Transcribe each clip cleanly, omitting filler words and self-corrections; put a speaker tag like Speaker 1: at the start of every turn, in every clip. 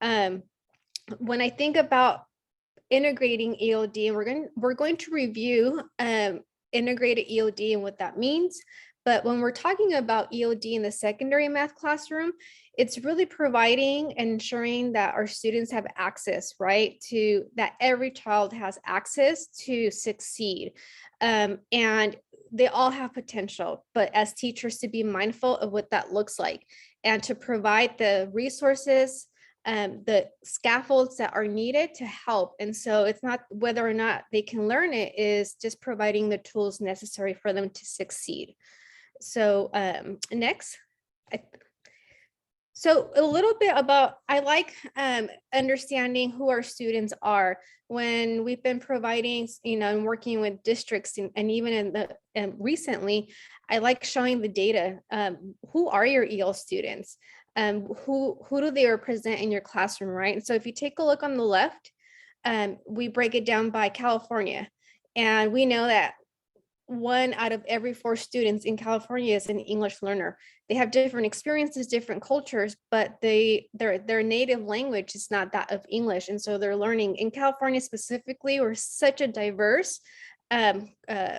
Speaker 1: When I think about integrating ELD, and we're going to review integrated ELD and what that means. But when we're talking about ELD in the secondary math classroom, it's really providing and ensuring that our students have access, right? To that every child has access to succeed. And they all have potential, but as teachers to be mindful of what that looks like and to provide the resources, the scaffolds that are needed to help. And so it's not whether or not they can learn it, is just providing the tools necessary for them to succeed. So next. So a little bit about, I like understanding who our students are. When we've been providing, and working with districts and even in the recently, I like showing the data. Who are your EL students? Who do they represent in your classroom, right? And so if you take a look on the left, we break it down by California. And we know that 1 out of every 4 students in California is an English learner. They have different experiences, different cultures, but their native language is not that of English. And so they're learning. In California specifically, we're such a diverse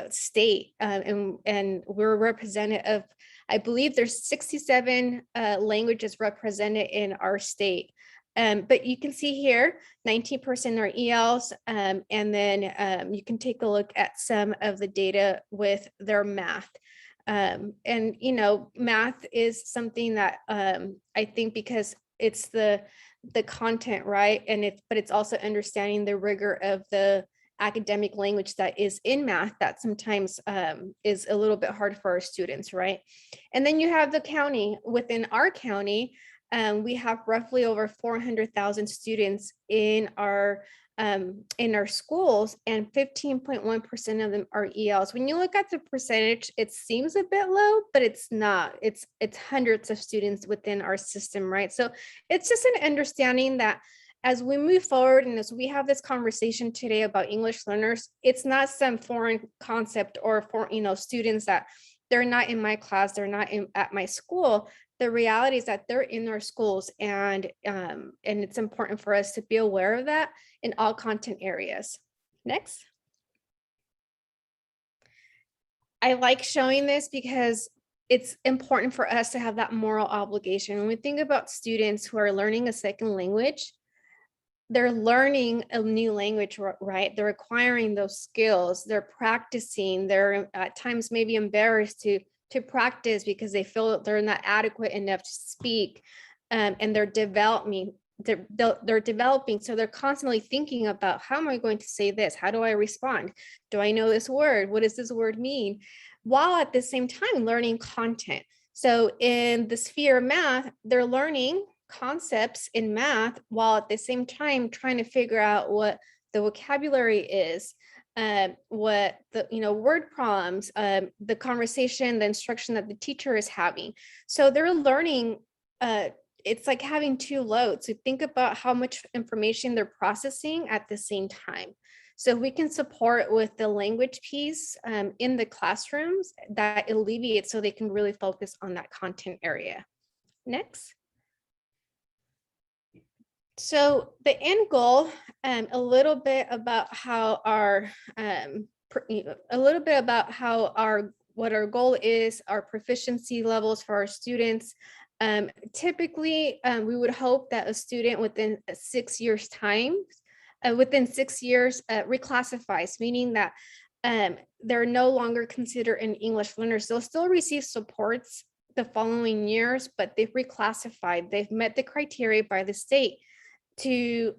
Speaker 1: state, and we're representative of, I believe there's 67 languages represented in our state. But you can see here, 19% are ELs, and then you can take a look at some of the data with their math. And, math is something that I think, because it's the content, right? But it's also understanding the rigor of the academic language that is in math that sometimes is a little bit hard for our students, right? And then you have the county. Within our county, we have roughly over 400,000 students in our schools, and 15.1% of them are ELs. When you look at the percentage, it seems a bit low, but it's not. It's hundreds of students within our system, right? So it's just an understanding that as we move forward and as we have this conversation today about English learners, it's not some foreign concept or for students that they're not in my class, they're not at my school. The reality is that they're in our schools, and it's important for us to be aware of that in all content areas. Next. I like showing this because it's important for us to have that moral obligation. When we think about students who are learning a second language, they're learning a new language, right? They're acquiring those skills, they're practicing, they're at times maybe embarrassed to practice because they feel that they're not adequate enough to speak, and they're developing. They're developing, so they're constantly thinking about, how am I going to say this? How do I respond? Do I know this word? What does this word mean? While at the same time learning content. So in the sphere of math, they're learning concepts in math while at the same time trying to figure out what the vocabulary is, what the word problems, the conversation, the instruction that the teacher is having. So they're learning. It's like having 2 loads. So think about how much information they're processing at the same time. So we can support with the language piece in the classrooms, that alleviates so they can really focus on that content area. Next. So the end goal, a little bit about how our what our goal is, our proficiency levels for our students. Typically, we would hope that a student within 6 years time, reclassifies, meaning that they're no longer considered an English learners. They'll still receive supports the following years, but they've reclassified. They've met the criteria by the state to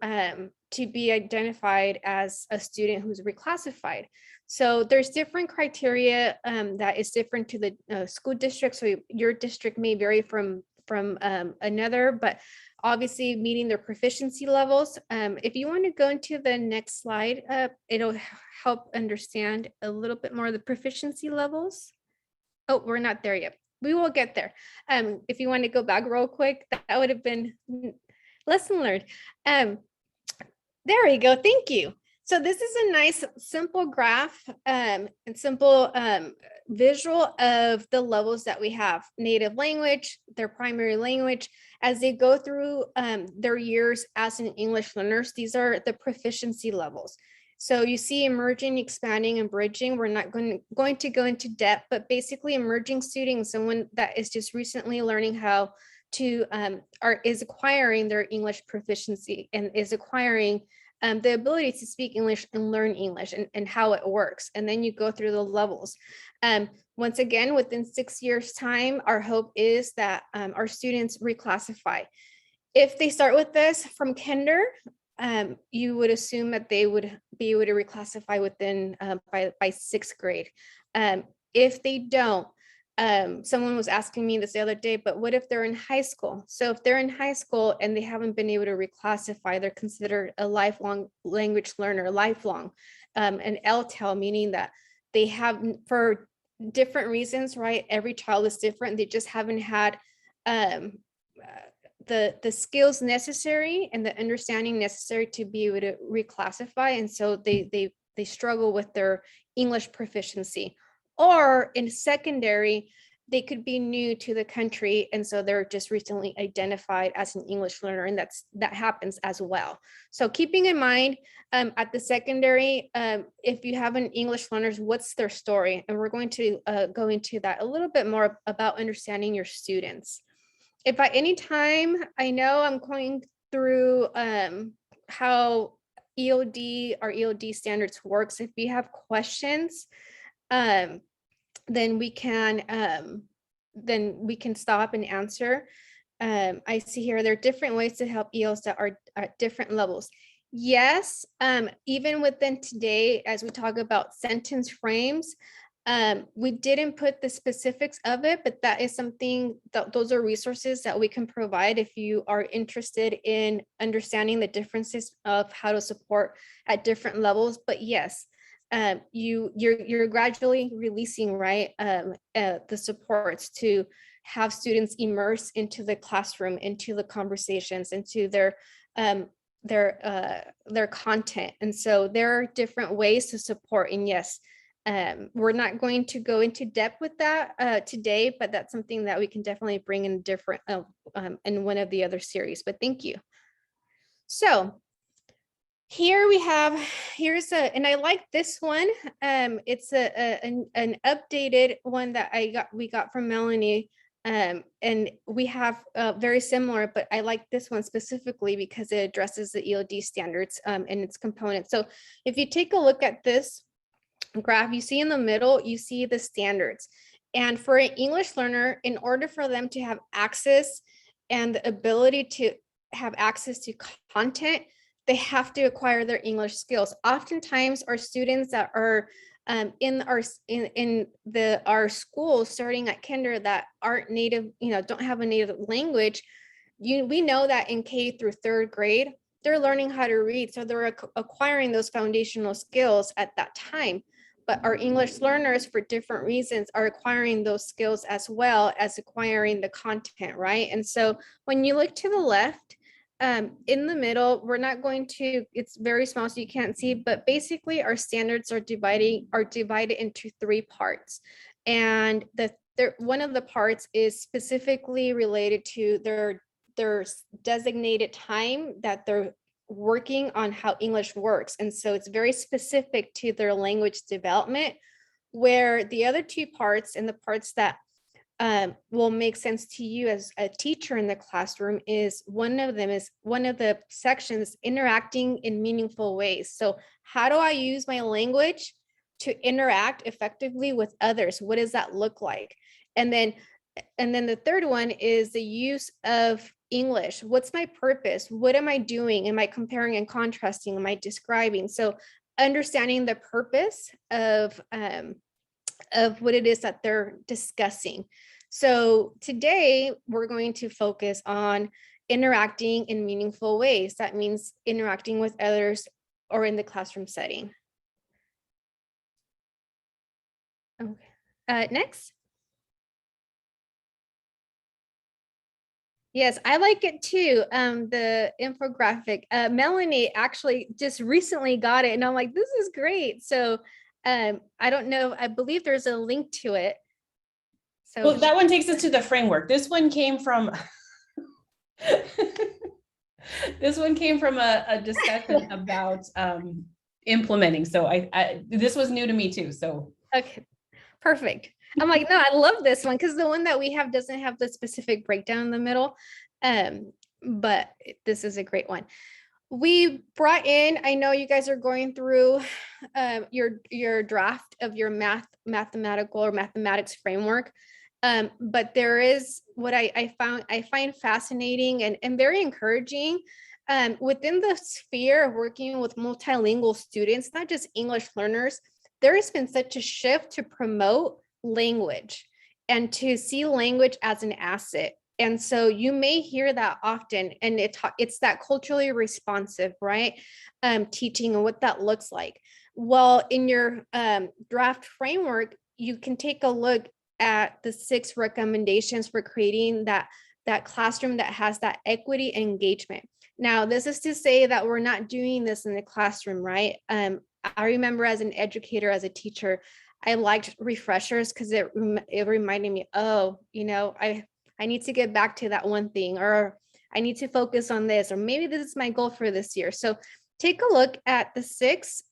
Speaker 1: be identified as a student who's reclassified. So there's different criteria that is different to the school district. So your district may vary from another, but obviously meeting their proficiency levels. If you want to go into the next slide, it'll help understand a little bit more of the proficiency levels. Oh, we're not there yet. We will get there. If you want to go back real quick, that would have been lesson learned. There we go. Thank you. So this is a nice simple graph and simple visual of the levels that we have: native language, their primary language. As they go through their years as an English learners, these are the proficiency levels. So you see emerging, expanding, and bridging. We're not going to go into depth, but basically emerging students, someone that is just recently learning how to is acquiring their English proficiency and is acquiring the ability to speak English and learn English and how it works. And then you go through the levels. Once again, within 6 years time, our hope is that our students reclassify. If they start with this from kinder, you would assume that they would be able to reclassify within by 6th grade. If they don't, someone was asking me this the other day, but what if they're in high school? So if they're in high school and they haven't been able to reclassify, they're considered a lifelong language learner, lifelong, an LTEL, meaning that they have, for different reasons, right? Every child is different. They just haven't had the skills necessary and the understanding necessary to be able to reclassify. And so they struggle with their English proficiency. Or in secondary, they could be new to the country, and so they're just recently identified as an English learner, and that happens as well. So keeping in mind at the secondary, if you have an English learners, what's their story? And we're going to go into that a little bit more about understanding your students. If at any time, I know I'm going through how ELD, our ELD standards works. If you have questions, then we can stop and answer. I see here there are different ways to help ELs that are at different levels. Yes, even within today, as we talk about sentence frames, we didn't put the specifics of it, but that is something that those are resources that we can provide if you are interested in understanding the differences of how to support at different levels. But yes, you're gradually releasing, right, the supports to have students immerse into the classroom, into the conversations, into their content. And so there are different ways to support. And yes, we're not going to go into depth with that today, but that's something that we can definitely bring in different in one of the other series. But thank you. So here we have, and I like this one. It's an updated one that we got from Melanie. And we have very similar, but I like this one specifically because it addresses the ELD standards and its components. So if you take a look at this graph, you see in the middle, you see the standards. And for an English learner, in order for them to have access and the ability to have access to content, they have to acquire their English skills. Oftentimes our students that are in our schools starting at kinder that aren't native, don't have a native language, we know that in K through 3rd grade, they're learning how to read. So they're acquiring those foundational skills at that time. But our English learners, for different reasons, are acquiring those skills as well as acquiring the content, right? And so when you look to the left, in the middle, we're not going to, it's very small so you can't see, but basically our standards are divided into 3 parts. And one of the parts is specifically related to their designated time that they're working on how English works. And so it's very specific to their language development, where the other 2 parts, and the parts that will make sense to you as a teacher in the classroom, is one of the sections, interacting in meaningful ways. So how do I use my language to interact effectively with others? What does that look like? And then the third one is the use of English. What's my purpose? What am I doing? Am I comparing and contrasting? Am I describing? So understanding the purpose of what it is that they're discussing. So today we're going to focus on interacting in meaningful ways. That means interacting with others or in the classroom setting. Okay, next. Yes, I like it too. The infographic. Melanie actually just recently got it, and I'm like, this is great. So I don't know, I believe there's a link to it. So
Speaker 2: well, that one takes us to the framework. This one came from this one came from a discussion about implementing. So this was new to me too. So
Speaker 1: okay, perfect. I'm like, no, I love this one because the one that we have doesn't have the specific breakdown in the middle. But this is a great one. We brought in, I know you guys are going through your draft of your mathematical or mathematics framework. But there is what I find fascinating and very encouraging within the sphere of working with multilingual students, not just English learners. There has been such a shift to promote language and to see language as an asset. And so you may hear that often, and it's that culturally responsive, right? Teaching and what that looks like. Well, in your draft framework, you can take a look at the 6 recommendations for creating that classroom that has that equity and engagement. Now, this is to say that we're not doing this in the classroom, right? I remember as an educator, as a teacher, I liked refreshers because it reminded me, oh, I need to get back to that one thing, or I need to focus on this, or maybe this is my goal for this year. So take a look at the 6.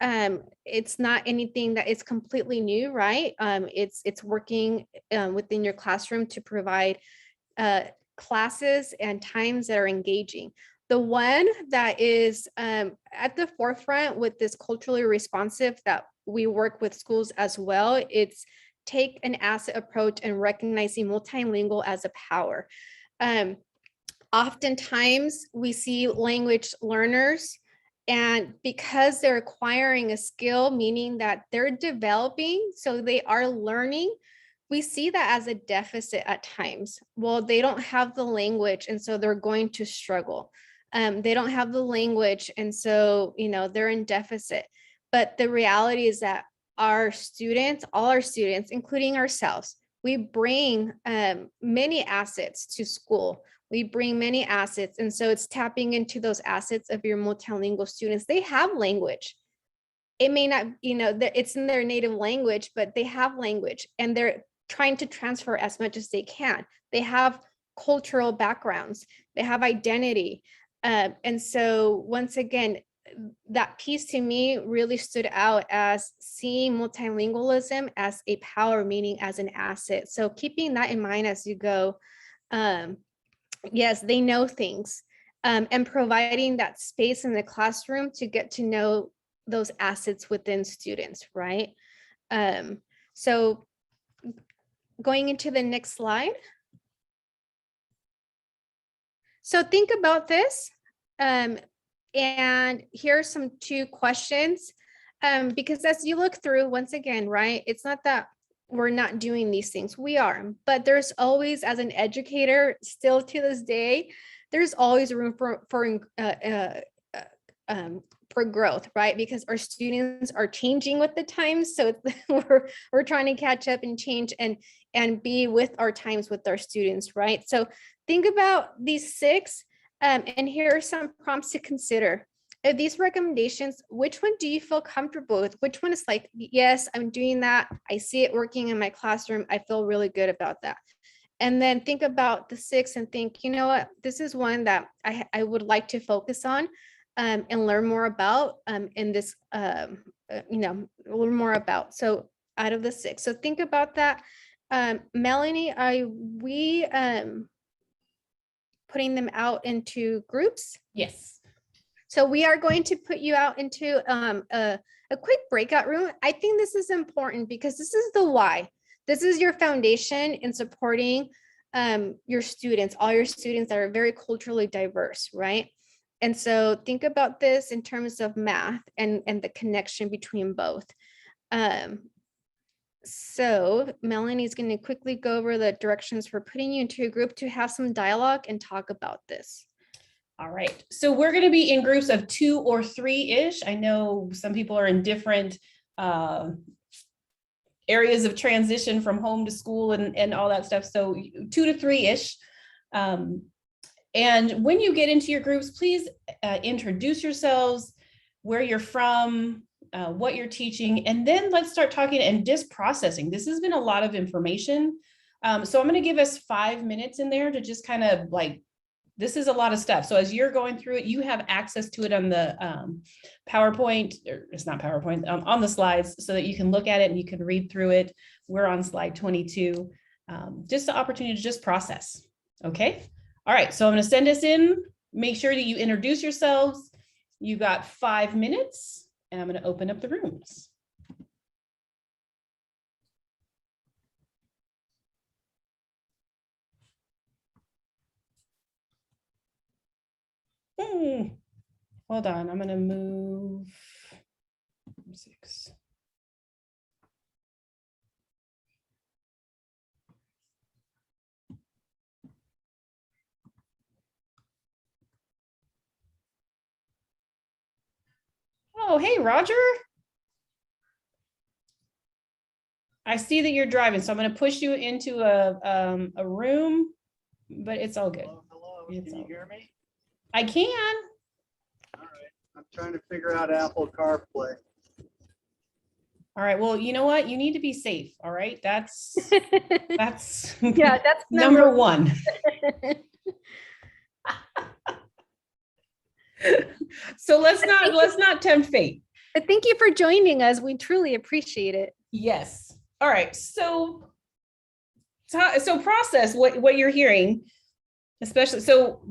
Speaker 1: It's not anything that is completely new, right? It's working within your classroom to provide classes and times that are engaging. The one that is at the forefront with this culturally responsive that we work with schools as well, it's take an asset approach and recognizing multilingual as a power. Oftentimes we see language learners, and because they're acquiring a skill, meaning that they're developing, so they are learning, we see that as a deficit at times. Well, they don't have the language, and so they're going to struggle. They don't have the language, and so they're in deficit. But the reality is that our students, all our students, including ourselves, we bring many assets to school. We bring many assets. And so it's tapping into those assets of your multilingual students. They have language. It may not, it's in their native language, but they have language and they're trying to transfer as much as they can. They have cultural backgrounds. They have identity. And so once again, that piece to me really stood out as seeing multilingualism as a power, meaning as an asset. So keeping that in mind as you go, yes, they know things, and providing that space in the classroom to get to know those assets within students, right? So going into the next slide. So think about this. And here's some 2 questions, because as you look through, once again, right, it's not that we're not doing these things, we are, but there's always, as an educator, still to this day, there's always room for growth, right? Because our students are changing with the times, so we're trying to catch up and change and be with our times with our students, right? So think about these 6. And here are some prompts to consider. Of these recommendations, which one do you feel comfortable with? Which one is like, yes, I'm doing that. I see it working in my classroom. I feel really good about that. And then think about the 6 and think, you know what, this is one that I would like to focus on and learn more about in this, learn more about. So out of the 6. So think about that. Melanie, are we putting them out into groups?
Speaker 2: yes.
Speaker 1: So we are going to put you out into a quick breakout room. I think this is important because this is the why. This is your foundation in supporting your students, all your students that are very culturally diverse, right? And so think about this in terms of math and the connection between both. So Melanie's going to quickly go over the directions for putting you into a group to have some dialogue and talk about this.
Speaker 2: All right. So we're going to be in groups of 2 or 3-ish. I know some people are in different areas of transition from home to school and all that stuff. So 2 to 3-ish. And when you get into your groups, please introduce yourselves, where you're from, what you're teaching, and then let's start talking and just processing. This has been a lot of information. So I'm going to give us 5 minutes in there to just kind of like, this is a lot of stuff. So as you're going through it, you have access to it on the PowerPoint, or it's not PowerPoint, on the slides, so that you can look at it and you can read through it. We're on slide 22. Just the opportunity to just process. Okay. All right. So I'm going to send us in. Make sure that you introduce yourselves. You got 5 minutes, and I'm going to open up the rooms. Hold on, I'm gonna move 6. Oh, hey, Roger. I see that you're driving, so I'm gonna push you into a room, but it's all good.
Speaker 3: Hello,
Speaker 2: It's
Speaker 3: can you
Speaker 2: all
Speaker 3: hear me?
Speaker 2: I can.
Speaker 3: All right, I'm trying to figure out Apple CarPlay.
Speaker 2: All right, well, you know what? You need to be safe, all right? That's
Speaker 1: Yeah, that's
Speaker 2: number one. So let's not tempt fate.
Speaker 1: But thank you for joining us. We truly appreciate it.
Speaker 2: Yes. All right. So process what you're hearing, especially. So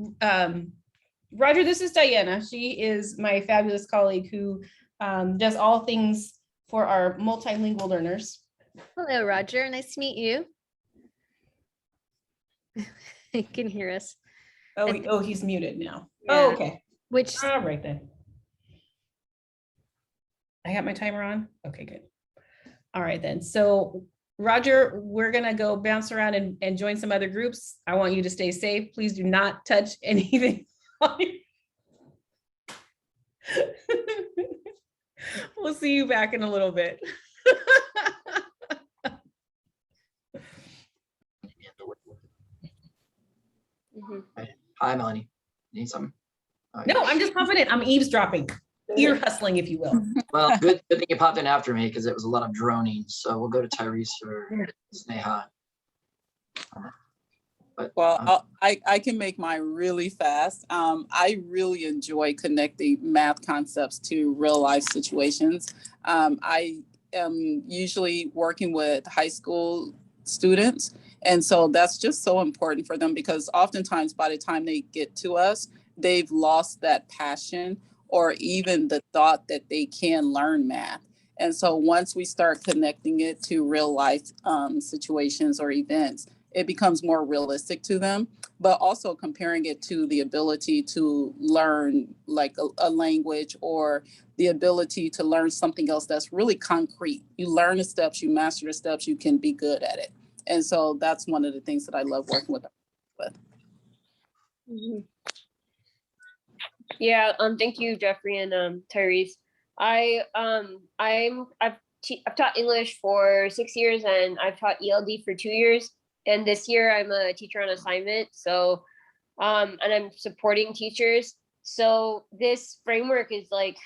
Speaker 2: Roger, this is Diana. She is my fabulous colleague who does all things for our multilingual learners.
Speaker 1: Hello, Roger. Nice to meet you. You can hear us.
Speaker 2: Oh, he's muted now.
Speaker 1: Yeah.
Speaker 2: Oh, okay.
Speaker 1: Which
Speaker 2: All right then. I got my timer on. Okay, good. All right then. So Roger, we're gonna go bounce around and join some other groups. I want you to stay safe. Please do not touch anything. We'll see you back in a little bit.
Speaker 4: Hi, Melanie. Need something?
Speaker 2: No, I'm just confident. I'm eavesdropping, ear hustling, if you will.
Speaker 4: Well, good thing you popped in after me because it was a lot of droning. So we'll go to Tyrese or Sneha.
Speaker 5: Well, I can make mine really fast. I really enjoy connecting math concepts to real life situations. I am usually working with high school students. And so that's just so important for them because oftentimes by the time they get to us, they've lost that passion or even the thought that they can learn math. And so once we start connecting it to real life situations or events, it becomes more realistic to them, but also comparing it to the ability to learn like a language or the ability to learn something else that's really concrete. You learn the steps, you master the steps, you can be good at it. And so that's one of the things that I love working with.
Speaker 6: Yeah, thank you, Jeffrey and Tyrese. I've taught English for 6 years and I've taught ELD for 2 years. And this year I'm a teacher on assignment. So, and I'm supporting teachers. So this framework is like,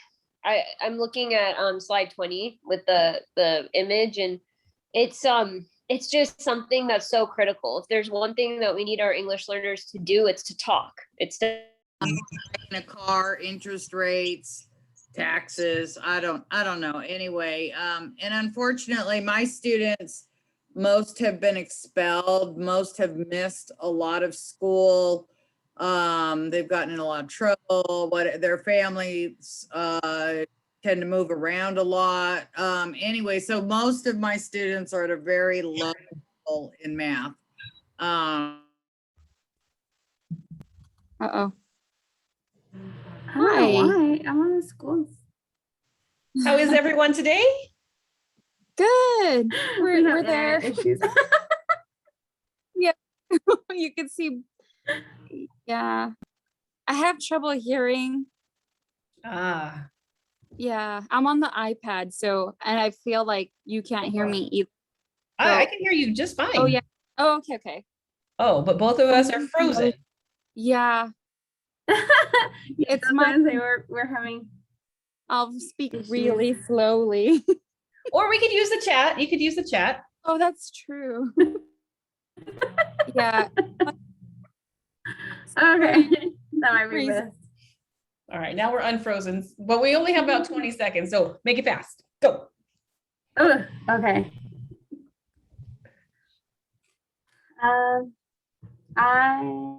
Speaker 6: I'm looking at slide 20 with the image, and it's just something that's so critical. If there's one thing that we need our English learners to do, it's to talk. It's to
Speaker 7: in a car, interest rates, taxes. I don't know. Anyway, and unfortunately, my students, most have been expelled. Most have missed a lot of school. They've gotten in a lot of trouble. Their families tend to move around a lot. Anyway, so most of my students are at a very low level in math.
Speaker 8: Uh-oh. Hi. Why? I'm on the school.
Speaker 2: How is everyone today?
Speaker 8: Good. We're there.
Speaker 9: Issues.
Speaker 8: Yeah. You can see. Yeah. I have trouble hearing.
Speaker 2: Ah.
Speaker 8: Yeah. I'm on the iPad, and I feel like you can't hear me either.
Speaker 2: I can hear you just fine.
Speaker 8: Oh, yeah. Oh, okay.
Speaker 2: Oh, but both of us are frozen.
Speaker 8: Yeah.
Speaker 9: It's my say we're having
Speaker 8: I'll speak really slowly.
Speaker 2: Or we could use the chat. You could use the chat.
Speaker 8: Oh, that's true. Yeah.
Speaker 9: Okay. That might be
Speaker 8: Freeze.
Speaker 9: best.
Speaker 2: All right, now we're unfrozen, but we only have about 20 seconds, so make it fast. Go.
Speaker 9: Oh, okay. I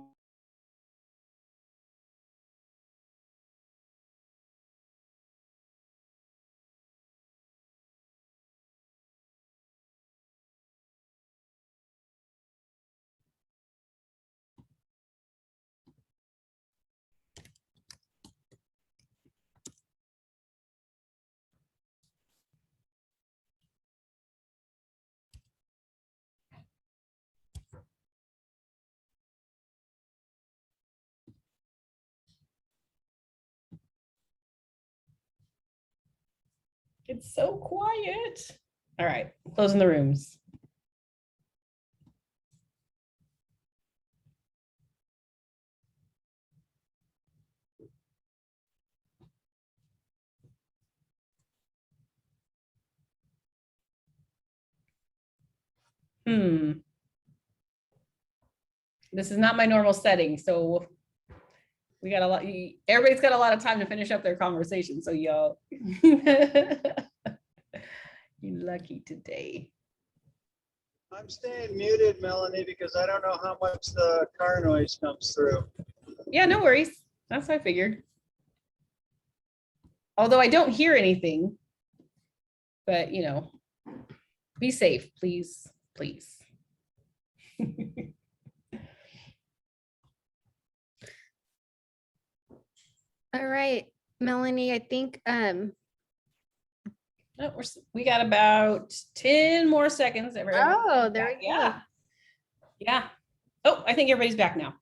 Speaker 2: It's so quiet. All right, closing the rooms. This is not my normal setting, so we got a lot. Everybody's got a lot of time to finish up their conversation. So y'all, you lucky today.
Speaker 3: I'm staying muted, Melanie, because I don't know how much the car noise comes through.
Speaker 2: Yeah, no worries. That's what I figured. Although I don't hear anything, but you know, be safe, please, please.
Speaker 1: All right, Melanie, I think
Speaker 2: No, we got about 10 more seconds.
Speaker 1: oh, there we go.
Speaker 2: Yeah. Yeah. Oh, I think everybody's back now.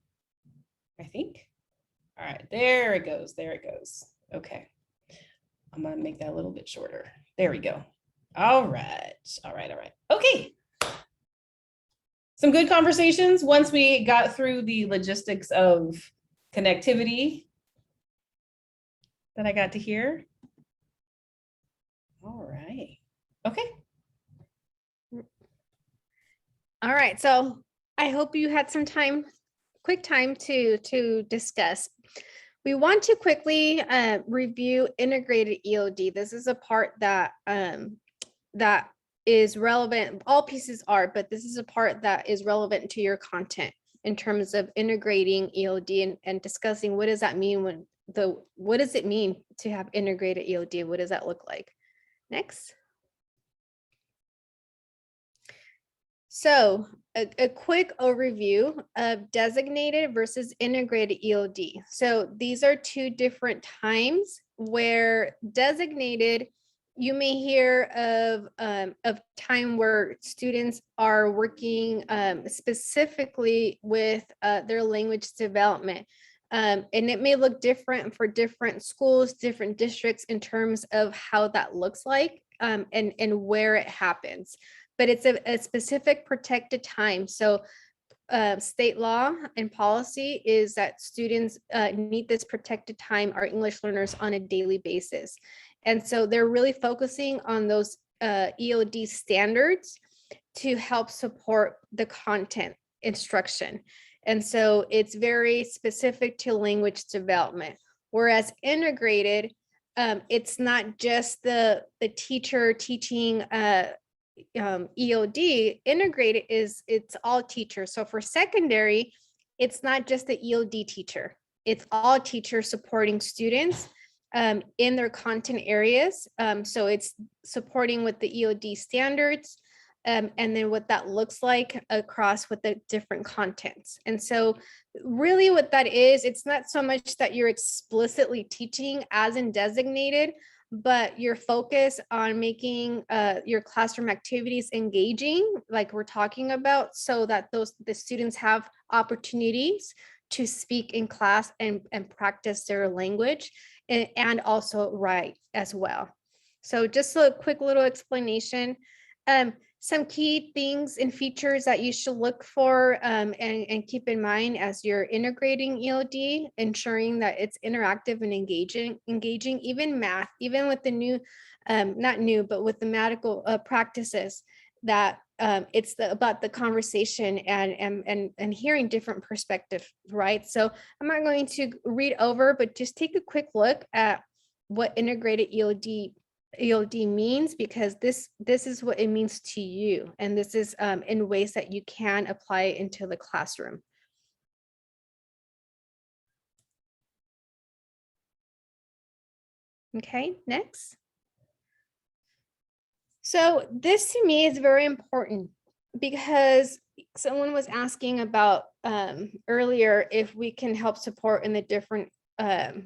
Speaker 2: I think. All right, there it goes. There it goes. Okay. I'm gonna make that a little bit shorter. There we go. All right. All right. All right. Okay. Some good conversations once we got through the logistics of connectivity that I got to hear. All right. Okay.
Speaker 1: All right, so I hope you had some time, quick time to discuss. We want to quickly review integrated ELD. This is a part that that is relevant. All pieces are, but this is a part that is relevant to your content in terms of integrating ELD and discussing what does that mean when what does it mean to have integrated ELD? What does that look like? Next. So a quick overview of designated versus integrated ELD. So these are two different times where designated, you may hear of time where students are working specifically with their language development. And it may look different for different schools, different districts in terms of how that looks like and where it happens. But it's a specific protected time. So state law and policy is that students need this protected time, our English learners, on a daily basis. And so they're really focusing on those ELD standards to help support the content instruction. And so it's very specific to language development. Whereas integrated, it's not just the teacher teaching ELD. Integrated it's all teachers. So for secondary, it's not just the ELD teacher, it's all teachers supporting students in their content areas. So it's supporting with the ELD standards and then what that looks like across with the different contents. And so really what that is, it's not so much that you're explicitly teaching as in designated, but your focus on making your classroom activities engaging, like we're talking about, so that the students have opportunities to speak in class and practice their language and also write as well. So just a quick little explanation. some key things and features that you should look for and keep in mind as you're integrating ELD, ensuring that it's interactive and engaging, even math, even with the new, not new, but with the medical practices, that it's about the conversation and hearing different perspectives, right? So I'm not going to read over, but just take a quick look at what integrated ELD means, because this is what it means to you, and this is in ways that you can apply it into the classroom. Okay, next. So this to me is very important, because someone was asking about earlier if we can help support in the different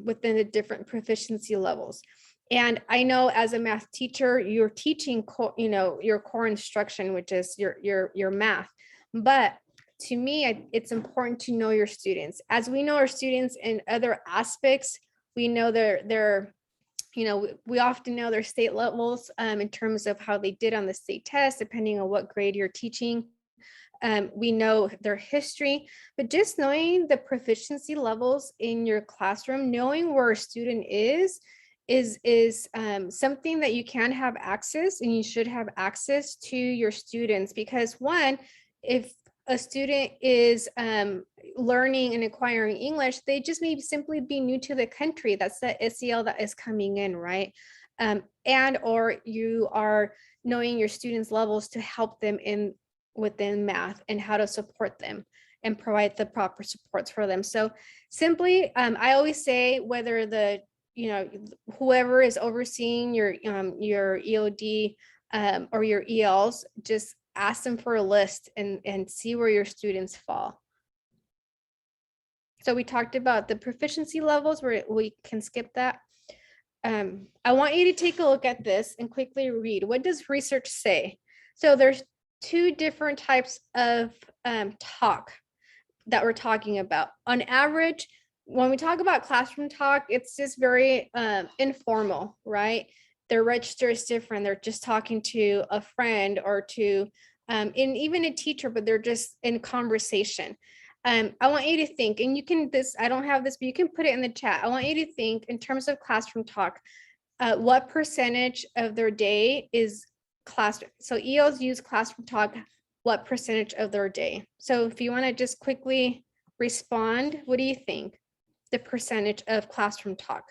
Speaker 1: within the different proficiency levels. And I know as a math teacher, you're teaching your core instruction, which is your math. But to me, it's important to know your students. As we know our students in other aspects, we know their we often know their state levels in terms of how they did on the state test, depending on what grade you're teaching. We know their history, but just knowing the proficiency levels in your classroom, knowing where a student is something that you can have access, and you should have access to your students, because one, if a student is learning and acquiring English, they just may simply be new to the country. That's the SEL that is coming in, right? And or you are knowing your students' levels to help them within math and how to support them and provide the proper supports for them. So simply, I always say, whether whoever is overseeing your ELD or your ELs, just ask them for a list and see where your students fall. So we talked about the proficiency levels, where we can skip that. I want you to take a look at this and quickly read. What does research say? So there's two different types of talk that we're talking about. On average, when we talk about classroom talk, it's just very informal, right? Their register is different. They're just talking to a friend or to and even a teacher, but they're just in conversation. I want you to think, and you can, I don't have this, but you can put it in the chat. I want you to think in terms of classroom talk, what percentage of their day is classroom. So ELs use classroom talk, what percentage of their day? So if you want to just quickly respond, what do you think? The percentage of classroom talk?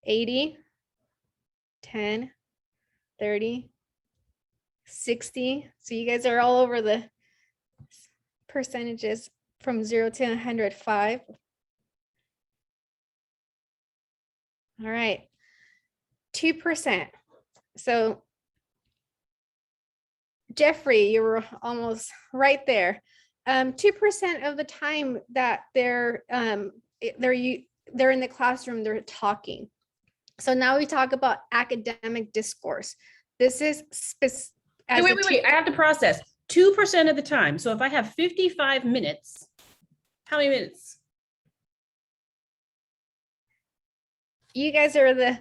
Speaker 1: 80, 10, 30, 60. So you guys are all over the percentages from 0 to 105. All right, 2%. So Jeffrey, you were almost right there. 2% of the time that they're in the classroom, they're talking. So now we talk about academic discourse. This is wait,
Speaker 2: I have to process 2% of the time. So if I have 55 minutes, how many minutes?
Speaker 1: You guys are the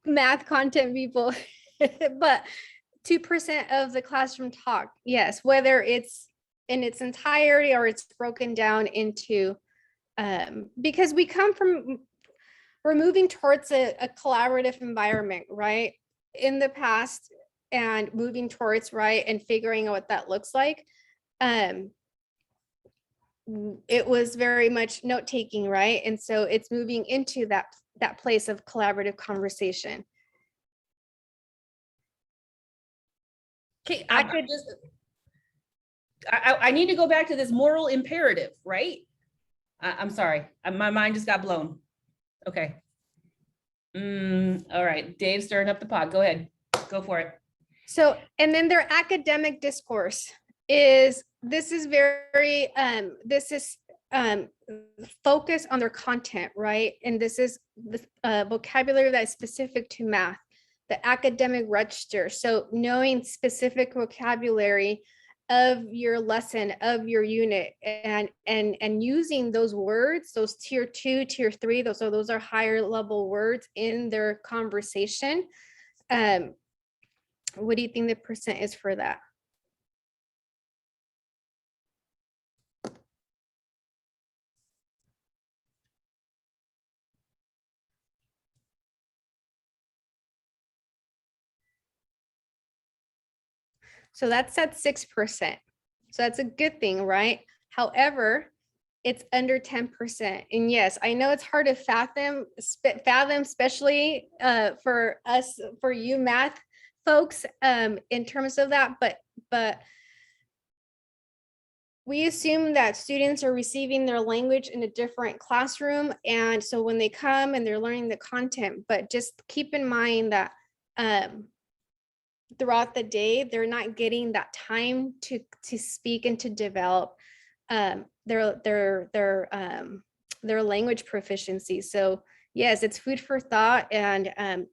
Speaker 1: math content people, but 2% of the classroom talk, yes, whether it's in its entirety or it's broken down into, because we're moving towards a collaborative environment, right? In the past, and moving towards, right, and figuring out what that looks like. It was very much note-taking, right? And so it's moving into that place of collaborative conversation.
Speaker 2: Okay, I need to go back to this moral imperative, right? I'm sorry, my mind just got blown. Okay. All right, Dave's stirring up the pot. Go ahead, go for it.
Speaker 1: So, and then their academic discourse is, this is very, focus on their content, right? And this is the vocabulary that is specific to math, the academic register. So knowing specific vocabulary of your lesson, of your unit, and using those words, those tier 2, tier 3, those are higher level words in their conversation. What do you think the percent is for that? So that's at 6%. So that's a good thing, right? However, it's under 10%. And yes, I know it's hard to fathom, especially for us, for you math folks, in terms of that, but we assume that students are receiving their language in a different classroom. And so when they come and they're learning the content, but just keep in mind that throughout the day, they're not getting that time to speak and to develop their language proficiency. So yes, it's food for thought. And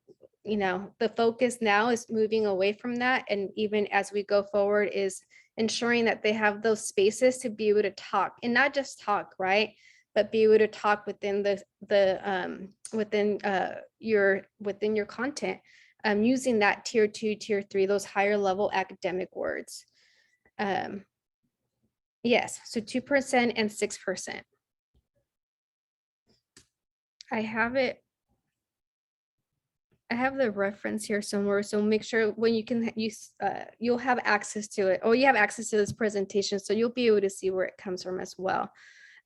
Speaker 1: you know, the focus now is moving away from that. And even as we go forward is ensuring that they have those spaces to be able to talk, and not just talk, right? But be able to talk within within your content, using that tier 2, tier 3, those higher level academic words. Yes, so 2% and 6%. I have it. I have the reference here somewhere, so make sure when you can use, you'll have access to it, or you have access to this presentation, so you'll be able to see where it comes from as well.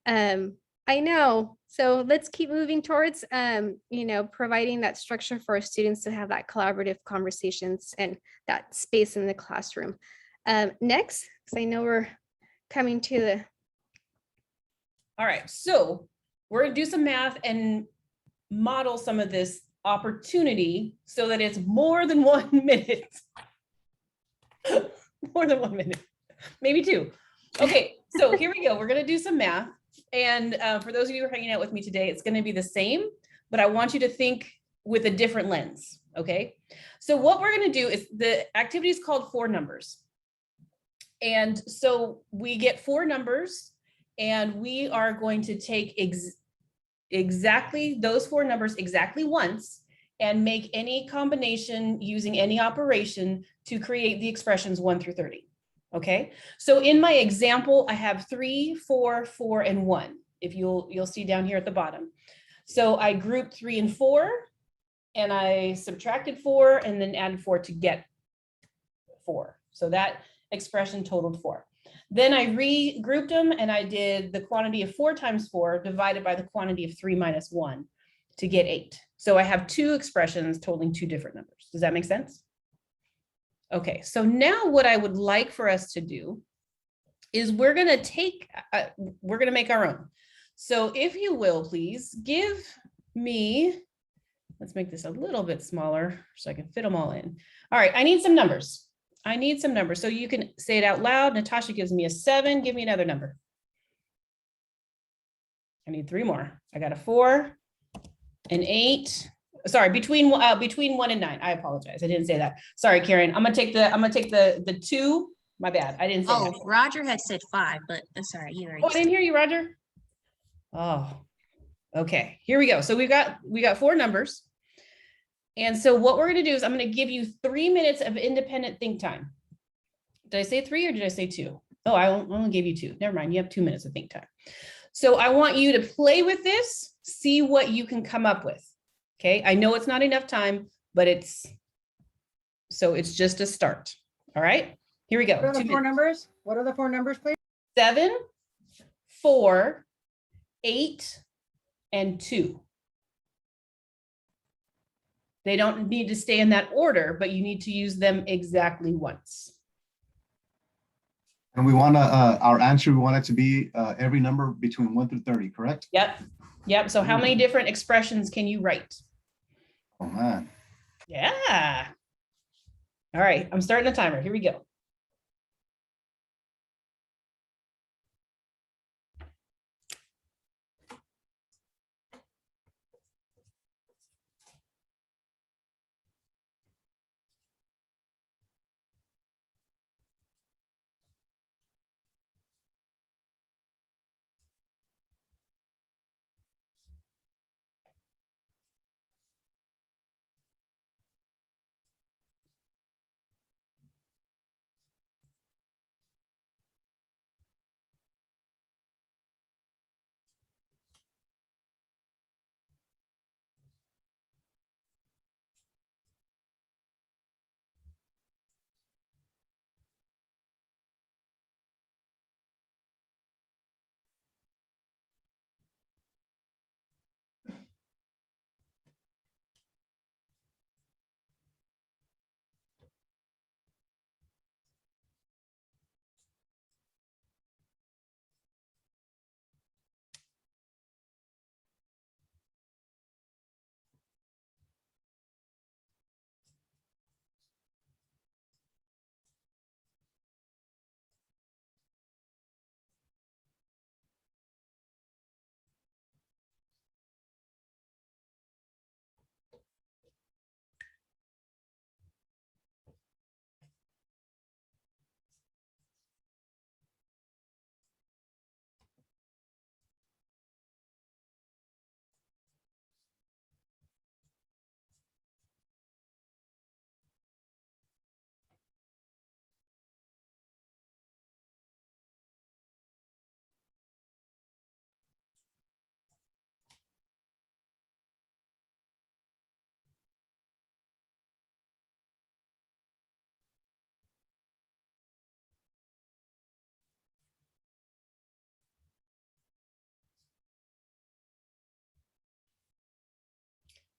Speaker 1: I know, so let's keep moving towards, you know, providing that structure for our students to have that collaborative conversations and that space in the classroom. Next, because I know we're coming to the.
Speaker 2: All right, so we're gonna do some math and model some of this opportunity so that it's more than 1 minute. More than 1 minute, maybe 2. Okay, so here we go. We're gonna do some math. And for those of you who are hanging out with me today, it's gonna be the same, but I want you to think with a different lens, okay? So what we're gonna do is, the activity is called 4 numbers. And so we get 4 numbers, and we are going to take exactly those 4 numbers exactly once and make any combination using any operation to create the expressions 1 through 30. Okay, so in my example, I have 3, 4, 4, and 1. If you'll see down here at the bottom. So I grouped 3 and 4, and I subtracted 4 and then added 4 to get 4. So that expression totaled 4. Then I regrouped them, and I did the quantity of 4 times 4 divided by the quantity of 3 minus 1 to get 8. So I have 2 expressions totaling 2 different numbers. Does that make sense? Okay, so now what I would like for us to do is we're gonna make our own. So if you will, please give me, let's make this a little bit smaller so I can fit them all in. All right, I need some numbers. I need some numbers. So you can say it out loud. Natasha gives me a 7. Give me another number. I need 3 more. I got a 4, an 8. Sorry, between 1 and 9. I apologize. I didn't say that. Sorry, Karen. I'm gonna take the 2. My bad. I didn't say that.
Speaker 10: Oh, Roger had said 5, but sorry, he already
Speaker 2: Oh, I didn't hear you, Roger. Oh, okay. Here we go. So we got 4 numbers. And so what we're gonna do is I'm gonna give you 3 minutes of independent think time. Did I say 3 or did I say 2? Oh, I only gave you 2. Never mind. You have 2 minutes of think time. So I want you to play with this, see what you can come up with. Okay, I know it's not enough time, but it's just a start. All right, here we go.
Speaker 11: What are the 4 numbers? What are the 4 numbers, please?
Speaker 2: 7, 4, 8, and 2. They don't need to stay in that order, but you need to use them exactly once.
Speaker 12: And we want to, our answer, we want it to be every number between 1 through 30, correct?
Speaker 2: Yep. So how many different expressions can you write?
Speaker 12: Oh, man.
Speaker 2: Yeah. All right, I'm starting the timer. Here we go.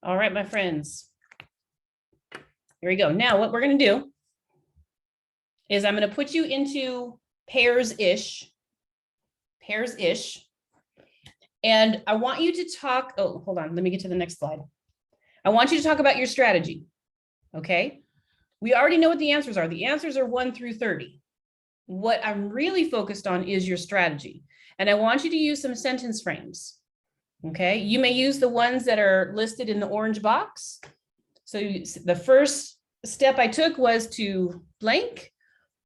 Speaker 2: All right, my friends. Here we go. Now what we're going to do is I'm going to put you into pairs-ish. And I want you to talk, oh, hold on, let me get to the next slide. I want you to talk about your strategy, okay? We already know what the answers are. The answers are 1 through 30. What I'm really focused on is your strategy. And I want you to use some sentence frames, okay? You may use the ones that are listed in the orange box. So the first step I took was to blank,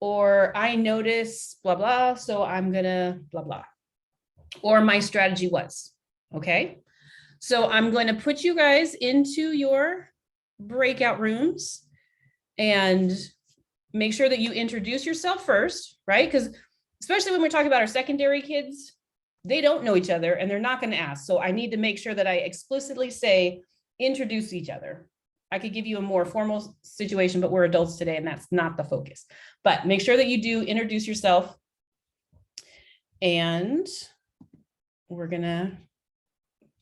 Speaker 2: or I notice blah, blah, so I'm gonna blah, blah. Or my strategy was, okay? So I'm going to put you guys into your breakout rooms and make sure that you introduce yourself first, right? Because especially when we're talking about our secondary kids, they don't know each other and they're not going to ask. So I need to make sure that I explicitly say, introduce each other. I could give you a more formal situation, but we're adults today and that's not the focus. But make sure that you do introduce yourself. And we're gonna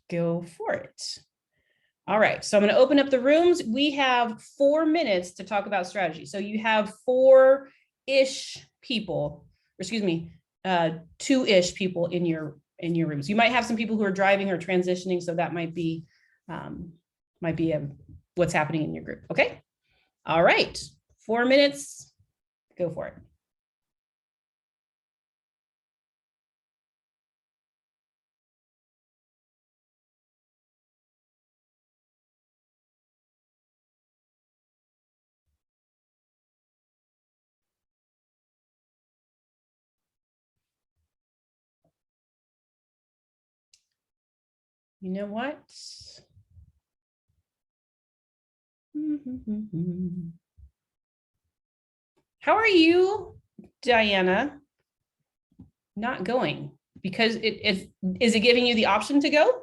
Speaker 2: go for it. All right, so I'm gonna open up the rooms. We have 4 minutes to talk about strategy. So you have 4-ish people, or excuse me, 2-ish people in your rooms. You might have some people who are driving or transitioning, so that might be what's happening in your group. Okay. All right, 4 minutes. Go for it. You know what? How are you, Diana, not going? Because is it giving you the option to go?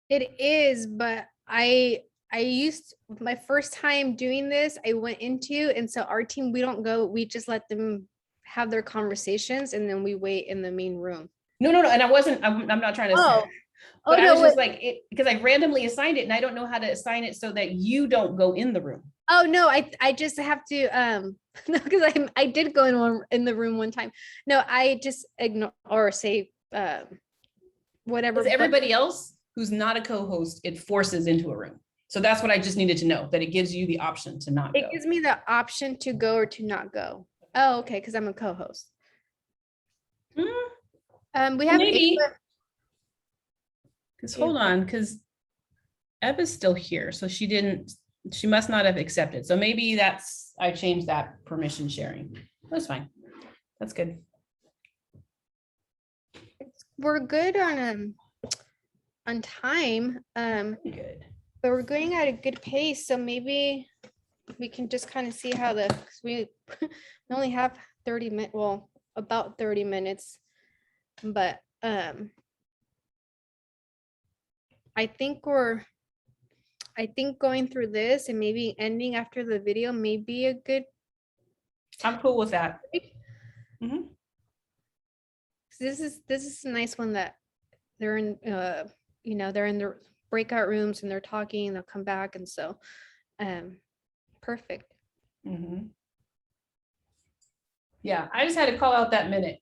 Speaker 1: It is, but I used my first time doing this, I went into, and so our team, we don't go, we just let them have their conversations and then we wait in the main room.
Speaker 2: No. And I'm not trying to say. But I was just like, because I randomly assigned it and I don't know how to assign it so that you don't go in the room.
Speaker 1: Oh no, I just have to no, because I did go in the room one time. No, I just ignore or say whatever.
Speaker 2: Because everybody else who's not a co-host, it forces into a room. So that's what I just needed to know, that it gives you the option to not go.
Speaker 1: It gives me the option to go or to not go. Oh, okay, because I'm a co-host. We have
Speaker 2: maybe. Because hold on, because Eva's still here, so she must not have accepted. So maybe I changed that permission sharing. That's fine. That's good.
Speaker 1: We're good on time.
Speaker 2: Good.
Speaker 1: But we're going at a good pace, so maybe we can just kind of see how we only have 30 minutes, well, about 30 minutes, but I think going through this and maybe ending after the video may be a good.
Speaker 2: I'm cool with that.
Speaker 1: Mm-hmm. This is a nice one that they're in, they're in their breakout rooms and they're talking and they'll come back. And so, perfect.
Speaker 2: Mm-hmm. Yeah, I just had to call out that minute.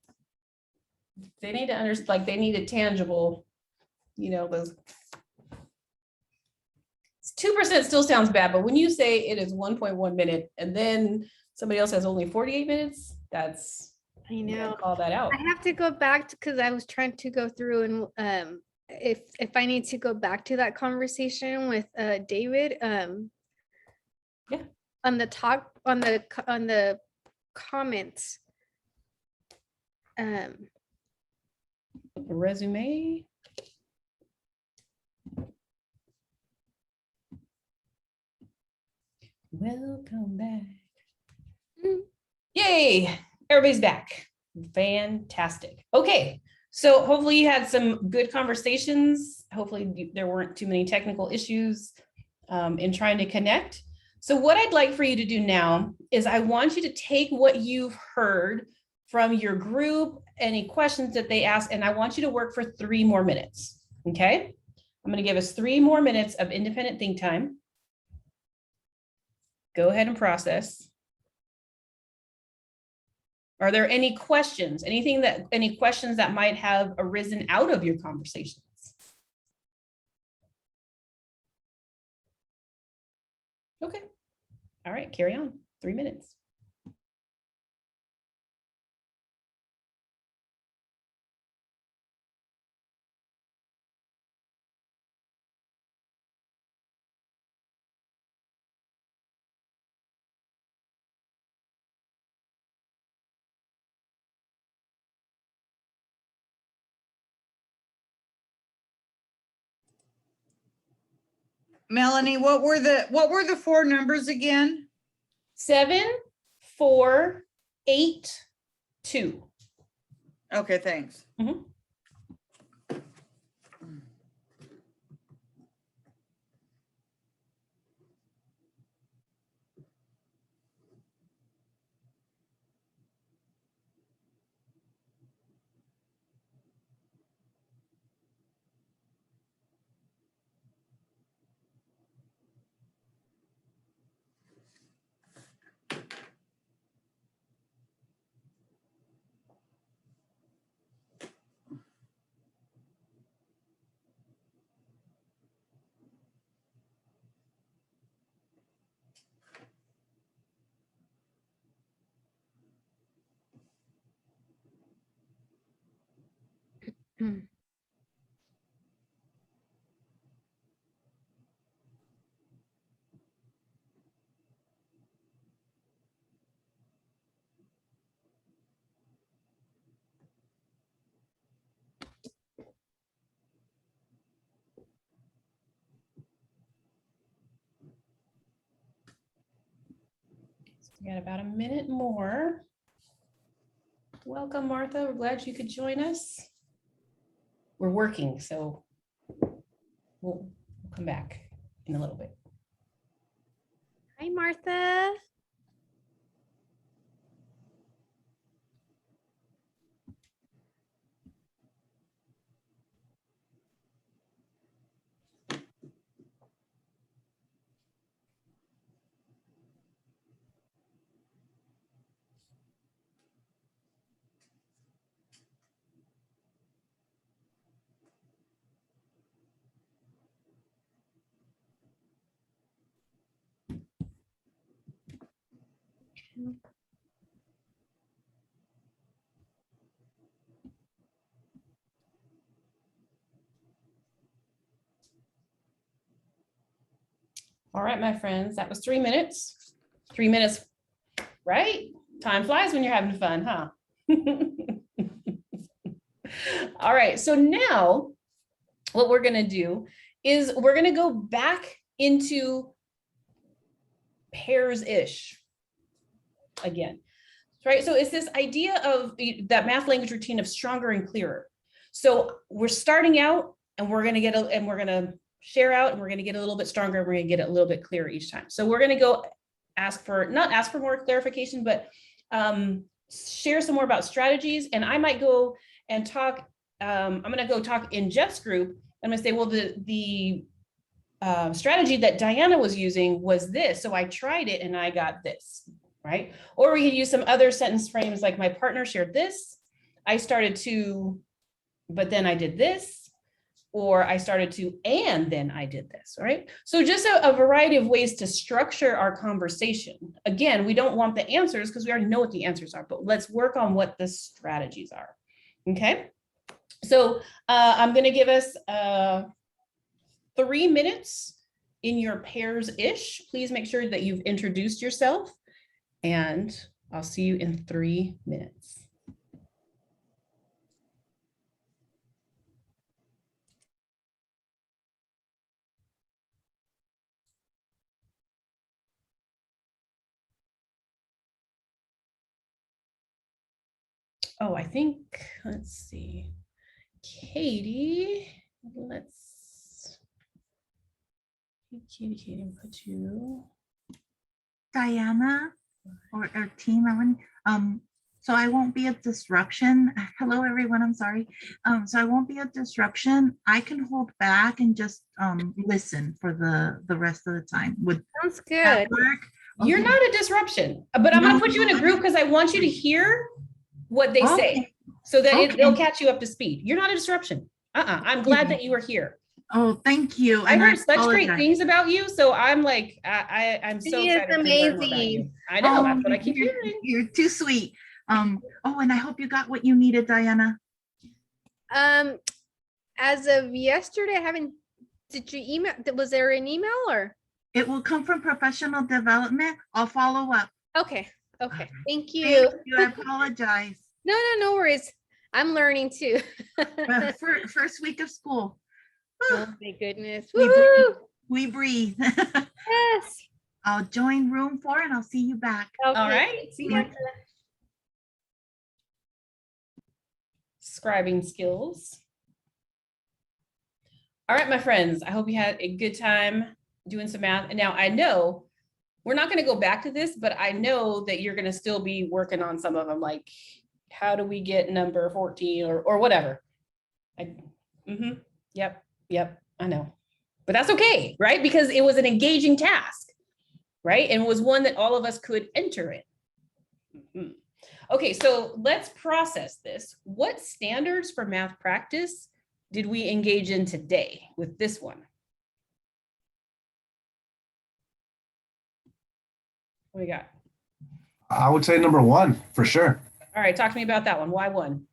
Speaker 2: They need to understand, like they need a tangible, those 2% still sounds bad, but when you say it is 1.1 minute and then somebody else has only 48 minutes,
Speaker 1: I know.
Speaker 2: Call that out.
Speaker 1: I have to go back because I was trying to go through and if I need to go back to that conversation with David,
Speaker 2: yeah,
Speaker 1: on the comments,
Speaker 2: the resume. Welcome back. Yay, everybody's back. Fantastic. Okay, so hopefully you had some good conversations. Hopefully there weren't too many technical issues in trying to connect. So what I'd like for you to do now is I want you to take what you've heard from your group, any questions that they asked, and I want you to work for 3 more minutes, okay? I'm going to give us 3 more minutes of independent think time. Go ahead and process. Are there any questions? Any questions that might have arisen out of your conversations? Okay. All right, carry on. 3 minutes.
Speaker 7: Melanie, what were the 4 numbers again?
Speaker 2: 7, 4, 8, 2.
Speaker 7: Okay, thanks.
Speaker 2: Mhm. We got about a minute more. Welcome, Martha. We're glad you could join us. We're working, so we'll come back in a little bit.
Speaker 1: Hi, Martha.
Speaker 2: All right, my friends, that was 3 minutes. 3 minutes, right? Time flies when you're having fun, huh? All right, so now what we're gonna do is we're gonna go back into pairs-ish again, right? So it's this idea of that math language routine of stronger and clearer. So we're starting out and we're gonna share out and we're gonna get a little bit stronger. We're gonna get a little bit clearer each time. So we're gonna go not ask for more clarification, but share some more about strategies. And I might go and talk, I'm gonna go talk in Jeff's group. I'm gonna say, well, the strategy that Diana was using was this. So I tried it and I got this, right? Or we could use some other sentence frames like my partner shared this. I started to, but then I did this. Or I started to, and then I did this, right? So just a variety of ways to structure our conversation. Again, we don't want the answers because we already know what the answers are, but let's work on what the strategies are, okay? So I'm gonna give us 3 minutes in your pairs-ish. Please make sure that you've introduced yourself and I'll see you in 3 minutes. Oh, I think, let's see, Katie, Katie, put you.
Speaker 13: Diana or team, I want, so I won't be a disruption. Hello, everyone, I'm sorry. So I won't be a disruption. I can hold back and just listen for the rest of the time. Would
Speaker 1: Sounds
Speaker 13: that
Speaker 1: good.
Speaker 13: work?
Speaker 2: You're
Speaker 13: Okay.
Speaker 2: not a disruption, but I'm gonna
Speaker 13: No.
Speaker 2: put you in a group because I want you to hear what they say
Speaker 13: Okay.
Speaker 2: so that
Speaker 13: Okay.
Speaker 2: they'll catch you up to speed. You're not a disruption. I'm glad that you were here.
Speaker 13: Oh, thank you.
Speaker 2: I
Speaker 13: And
Speaker 2: heard such great
Speaker 13: apologize.
Speaker 2: things about you, so I'm like, I'm so
Speaker 1: She is
Speaker 2: excited to learn more about you.
Speaker 1: amazing.
Speaker 2: I know, that's what I keep
Speaker 13: you're,
Speaker 2: hearing.
Speaker 13: you're too sweet. Oh, and I hope you got what you needed, Diana.
Speaker 1: As of yesterday, I haven't, did you email, was there an email or?
Speaker 13: It will come from professional development. I'll follow up.
Speaker 1: Okay, thank you.
Speaker 13: Thank you. I apologize.
Speaker 1: No worries. I'm learning too.
Speaker 13: First week of school.
Speaker 1: Oh my goodness.
Speaker 13: We
Speaker 1: Woohoo!
Speaker 13: breathe. We breathe.
Speaker 1: Yes.
Speaker 13: I'll join room 4 and I'll see you back.
Speaker 1: Okay.
Speaker 2: All right.
Speaker 1: See you.
Speaker 2: Scribing skills. All right, my friends, I hope you had a good time doing some math. And now I know we're not going to go back to this, but I know that you're going to still be working on some of them, like how do we get number 14 or whatever. Yep, I know. But that's okay, right? Because it was an engaging task, right? And it was one that all of us could enter in. Okay, so let's process this. What standards for math practice did we engage in today with this one? What we got?
Speaker 12: I would say number 1 for sure.
Speaker 2: All right, talk to me about that one. Why 1?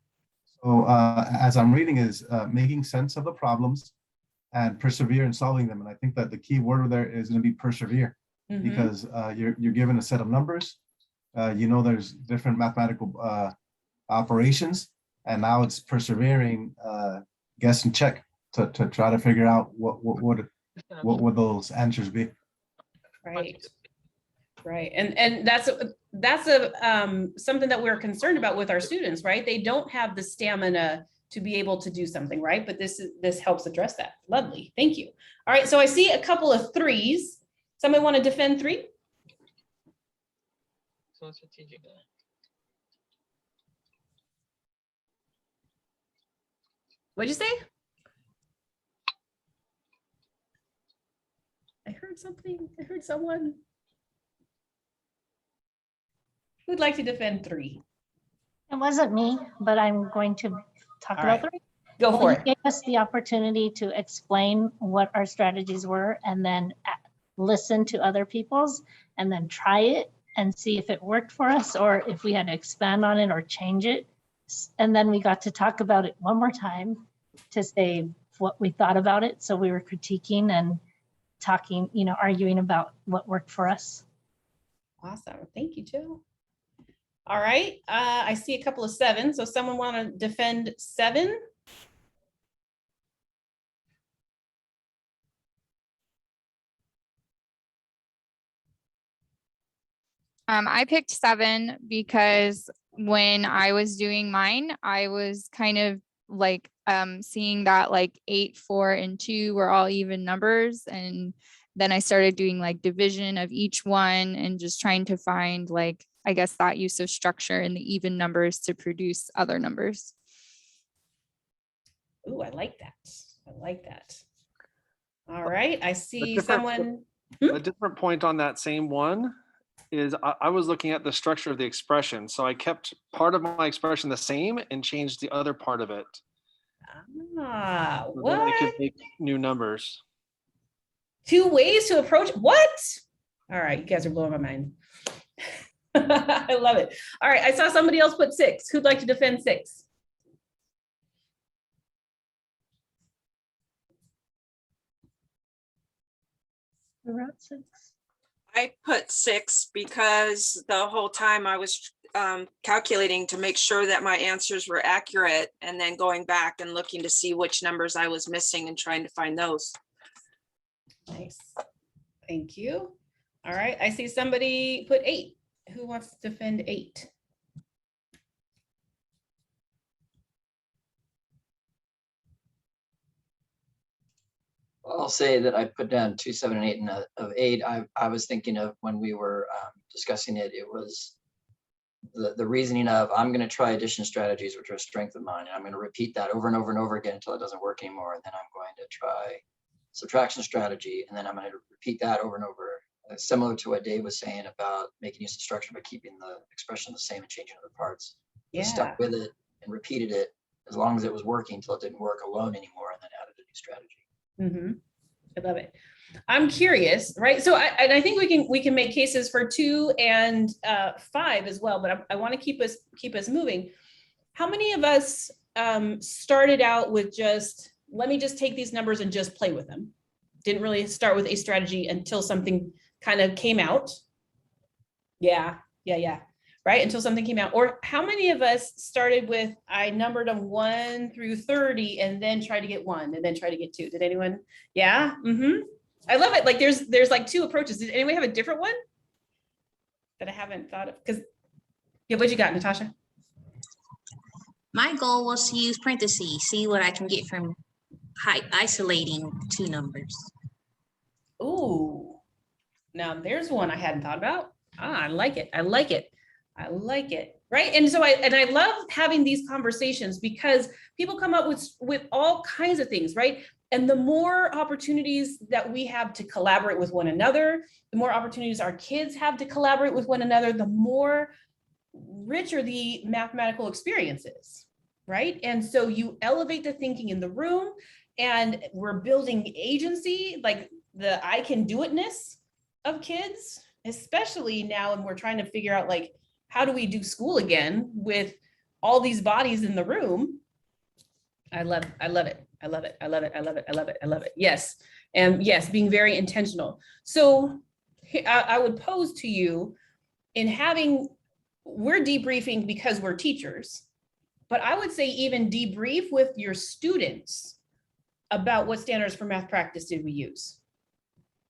Speaker 12: So as I'm reading is making sense of the problems and persevere in solving them. And I think that the key word there is going to be persevere, because you're given a set of numbers. There's different mathematical operations, and now it's persevering, guess and check to try to figure out what would those answers be.
Speaker 2: Right. And that's something that we're concerned about with our students, right? They don't have the stamina to be able to do something, right? But this helps address that. Lovely. Thank you. All right. So I see a couple of 3s. Somebody want to defend 3?
Speaker 4: So strategic.
Speaker 2: What'd you say? I heard something. I heard someone. Who'd like to defend 3?
Speaker 10: It wasn't me, but I'm going to talk
Speaker 2: All
Speaker 10: about
Speaker 2: right.
Speaker 10: 3.
Speaker 2: Go for
Speaker 10: You
Speaker 2: it.
Speaker 10: gave us the opportunity to explain what our strategies were and then listen to other people's and then try it and see if it worked for us or if we had to expand on it or change it. And then we got to talk about it one more time to say what we thought about it. So we were critiquing and talking, arguing about what worked for us.
Speaker 2: Awesome. Thank you, Jill. All right. I see a couple of 7. So someone want to defend 7?
Speaker 8: I picked 7 because when I was doing mine, I was kind of like seeing that like 8, 4, and 2 were all even numbers. And then I started doing like division of each one and just trying to find like, I guess, that use of structure in the even numbers to produce other numbers.
Speaker 2: Ooh, I like that. I like that. All right. I see someone.
Speaker 14: A different point on that same one is I was looking at the structure of the expression. So I kept part of my expression the same and changed the other part of it.
Speaker 2: Ah,
Speaker 14: So
Speaker 2: what?
Speaker 14: then I could make new numbers.
Speaker 2: 2 ways to approach what? All right, you guys are blowing my mind. I love it. All right, I saw somebody else put 6. Who'd like to defend 6?
Speaker 10: Who wrote 6?
Speaker 15: I put 6 because the whole time I was calculating to make sure that my answers were accurate and then going back and looking to see which numbers I was missing and trying to find those.
Speaker 2: Nice. Thank you. All right, I see somebody put 8. Who wants to defend 8?
Speaker 4: I'll say that I put down 2, 7, and 8, and of 8. I was thinking of when we were discussing it. It was the reasoning of, I'm going to try addition strategies, which are a strength of mine. And I'm going to repeat that over and over and over again until it doesn't work anymore. And then I'm going to try subtraction strategy. And then I'm going to repeat that over and over. Similar to what Dave was saying about making use of structure, but keeping the expression the same and changing other parts.
Speaker 2: Yeah.
Speaker 4: Just stuck with it and repeated it as long as it was working until it didn't work alone anymore, and then added a new strategy.
Speaker 2: Mm-hmm. I love it. I'm curious, right? So I think we can make cases for 2 and 5 as well, but I want to keep us moving. How many of us started out with just, let me just take these numbers and just play with them? Didn't really start with a strategy until something kind of came out. Yeah. Right, until something came out. Or how many of us started with, I numbered them 1 through 30 and then tried to get 1 and then try to get 2? Did anyone? Yeah. I love it. Like there's like 2 approaches. Did anyone have a different one that I haven't thought of? Because yeah, what you got, Natasha?
Speaker 16: My goal was to use parentheses, see what I can get from isolating 2 numbers.
Speaker 2: Ooh, now there's one I hadn't thought about. I like it. I like it. Right. And so I love having these conversations because people come up with all kinds of things, right? And the more opportunities that we have to collaborate with one another, the more opportunities our kids have to collaborate with one another, the more richer the mathematical experience is, right? And so you elevate the thinking in the room, and we're building agency, like the I can do itness of kids, especially now, and we're trying to figure out, like, how do we do school again with all these bodies in the room? I love it. Yes. And yes, being very intentional. So I would pose to you, in having, we're debriefing because we're teachers, but I would say even debrief with your students about what standards for math practice did we use,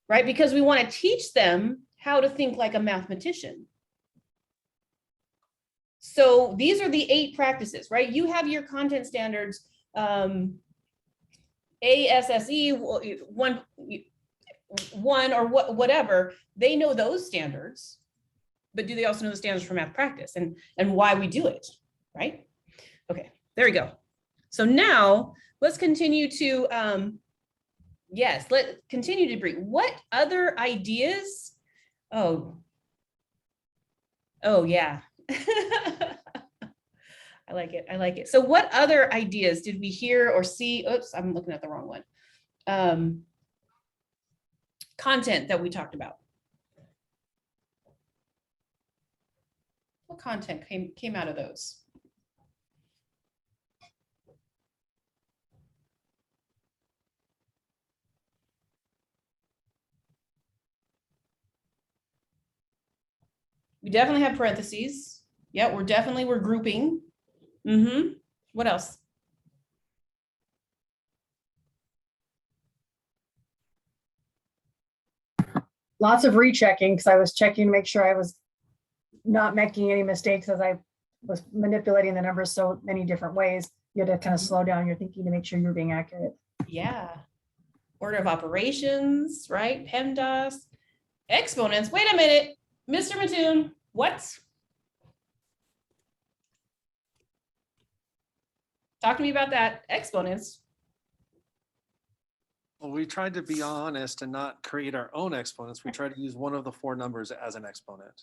Speaker 2: right? Because we want to teach them how to think like a mathematician. So these are the 8 practices, right? You have your content standards, ASSE, one or whatever. They know those standards, but do they also know the standards for math practice and why we do it, right? Okay, there we go. So now let's continue to, let's continue to brief. What other ideas? Oh yeah. I like it. So what other ideas did we hear or see? Oops, I'm looking at the wrong one. Content that we talked about. What content came out of those? We definitely have parentheses. Yeah, we're grouping. What else?
Speaker 11: Lots of rechecking, because I was checking to make sure I was not making any mistakes as I was manipulating the numbers so many different ways. You had to kind of slow down your thinking to make sure you're being accurate.
Speaker 2: Yeah. Order of operations, right? PEMDAS. Exponents. Wait a minute, Mr. Mattoon, what? Talk to me about that. Exponents.
Speaker 14: Well, we tried to be honest and not create our own exponents. We tried to use one of the 4 numbers as an exponent.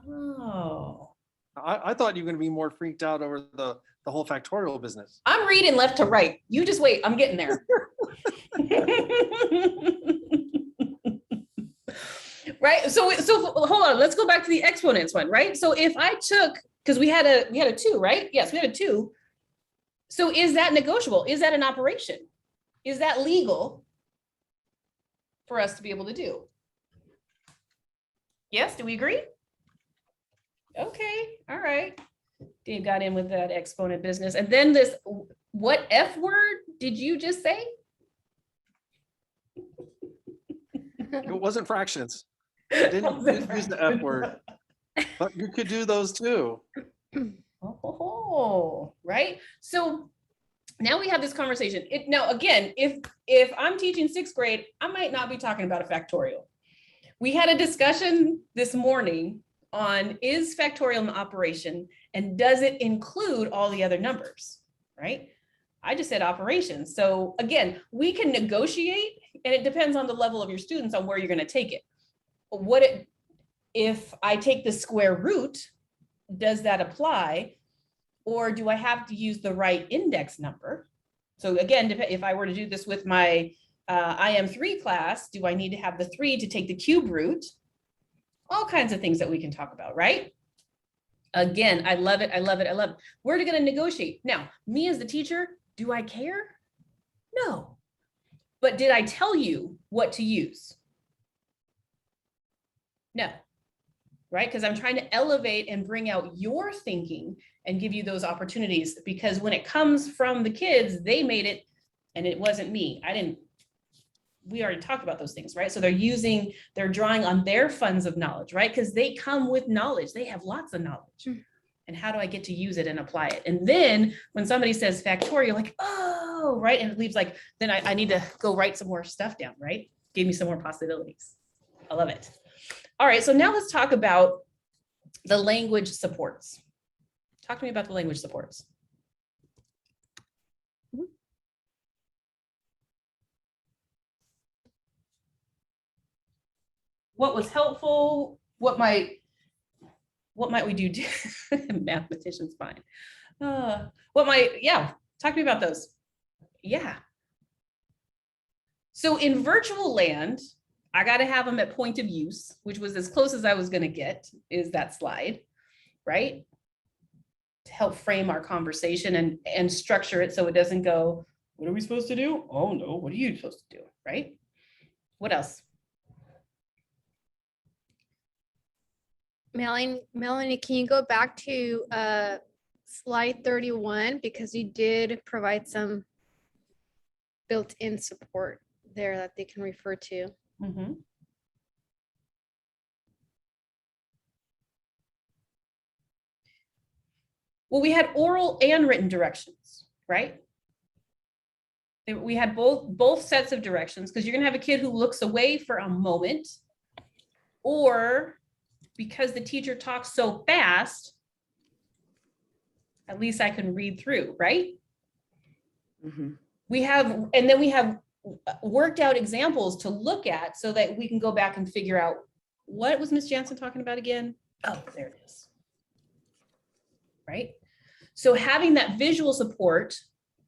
Speaker 2: Oh.
Speaker 14: I thought you were going to be more freaked out over the whole factorial business.
Speaker 2: I'm reading left to right. You just wait. I'm getting there. Right. So hold on. Let's go back to the exponents one. Right. So if I took, because we had a 2, right? Yes, we had a 2. So is that negotiable? Is that an operation? Is that legal for us to be able to do? Yes, do we agree? Okay, all right. Dave got in with that exponent business. And then this, what F word did you just say?
Speaker 14: It wasn't fractions. I didn't use the F word, but you could do those too.
Speaker 2: Oh, right. So now we have this conversation. Now, again, if I'm teaching 6th grade, I might not be talking about a factorial. We had a discussion this morning on is factorial an operation and does it include all the other numbers, right? I just said operations. So again, we can negotiate, and it depends on the level of your students on where you're going to take it. If I take the square root, does that apply? Or do I have to use the right index number? So again, if I were to do this with my IM3 class, do I need to have the 3 to take the cube root? All kinds of things that we can talk about, right? Again, I love it. I love it. I love it. We're going to negotiate. Now, me as the teacher, do I care? No. But did I tell you what to use? No. Right? Because I'm trying to elevate and bring out your thinking and give you those opportunities, because when it comes from the kids, they made it and it wasn't me. We already talked about those things, right? So they're drawing on their funds of knowledge, right? Because they come with knowledge. They have lots of knowledge. And how do I get to use it and apply it? And then when somebody says factorial, like, oh, right. And it leaves like, then I need to go write some more stuff down, right? Give me some more possibilities. I love it. All right, so now let's talk about the language supports. Talk to me about the language supports. What was helpful? What might we do? Mathematicians, fine. Talk to me about those. Yeah. So in virtual land, I got to have them at point of use, which was as close as I was going to get, is that slide, right? To help frame our conversation and structure it so it doesn't go, what are we supposed to do? Oh no, what are you supposed to do, right? What else?
Speaker 1: Melanie, can you go back to slide 31, because you did provide some built-in support there that they can refer to.
Speaker 2: Mm-hmm. Well, we had oral and written directions, right? We had both sets of directions, because you're going to have a kid who looks away for a moment, or because the teacher talks so fast, at least I can read through, right? Mm-hmm. We have worked out examples to look at so that we can go back and figure out, what was Ms. Jansen talking about again? Oh, there it is. Right? So having that visual support,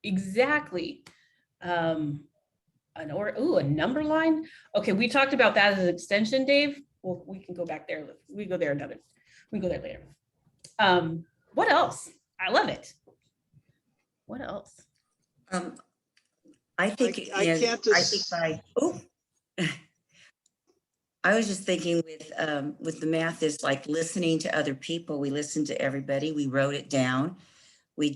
Speaker 2: exactly. A number line. Okay, we talked about that as an extension, Dave. Well, we can go back there. We go there later. What else? I love it. What else?
Speaker 17: I think I was just thinking with the math is like listening to other people. We listened to everybody. We wrote it down. We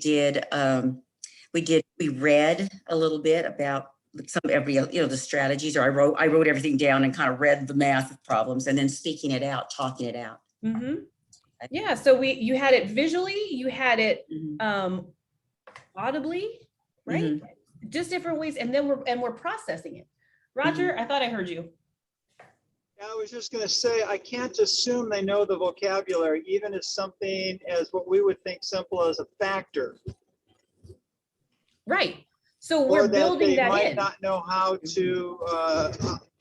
Speaker 17: read a little bit about the strategies, or I wrote everything down and kind of read the math problems and then speaking it out, talking it out.
Speaker 2: Mm-hmm. Yeah. So you had it visually, you had it audibly, right? Mm-hmm. Just different ways, and then we're processing it. Roger, mm-hmm. I thought I heard you.
Speaker 3: Yeah, I was just going to say, I can't assume they know the vocabulary, even as something as what we would think simple as a factor.
Speaker 2: Right. So we're building that in. They
Speaker 3: might not know how to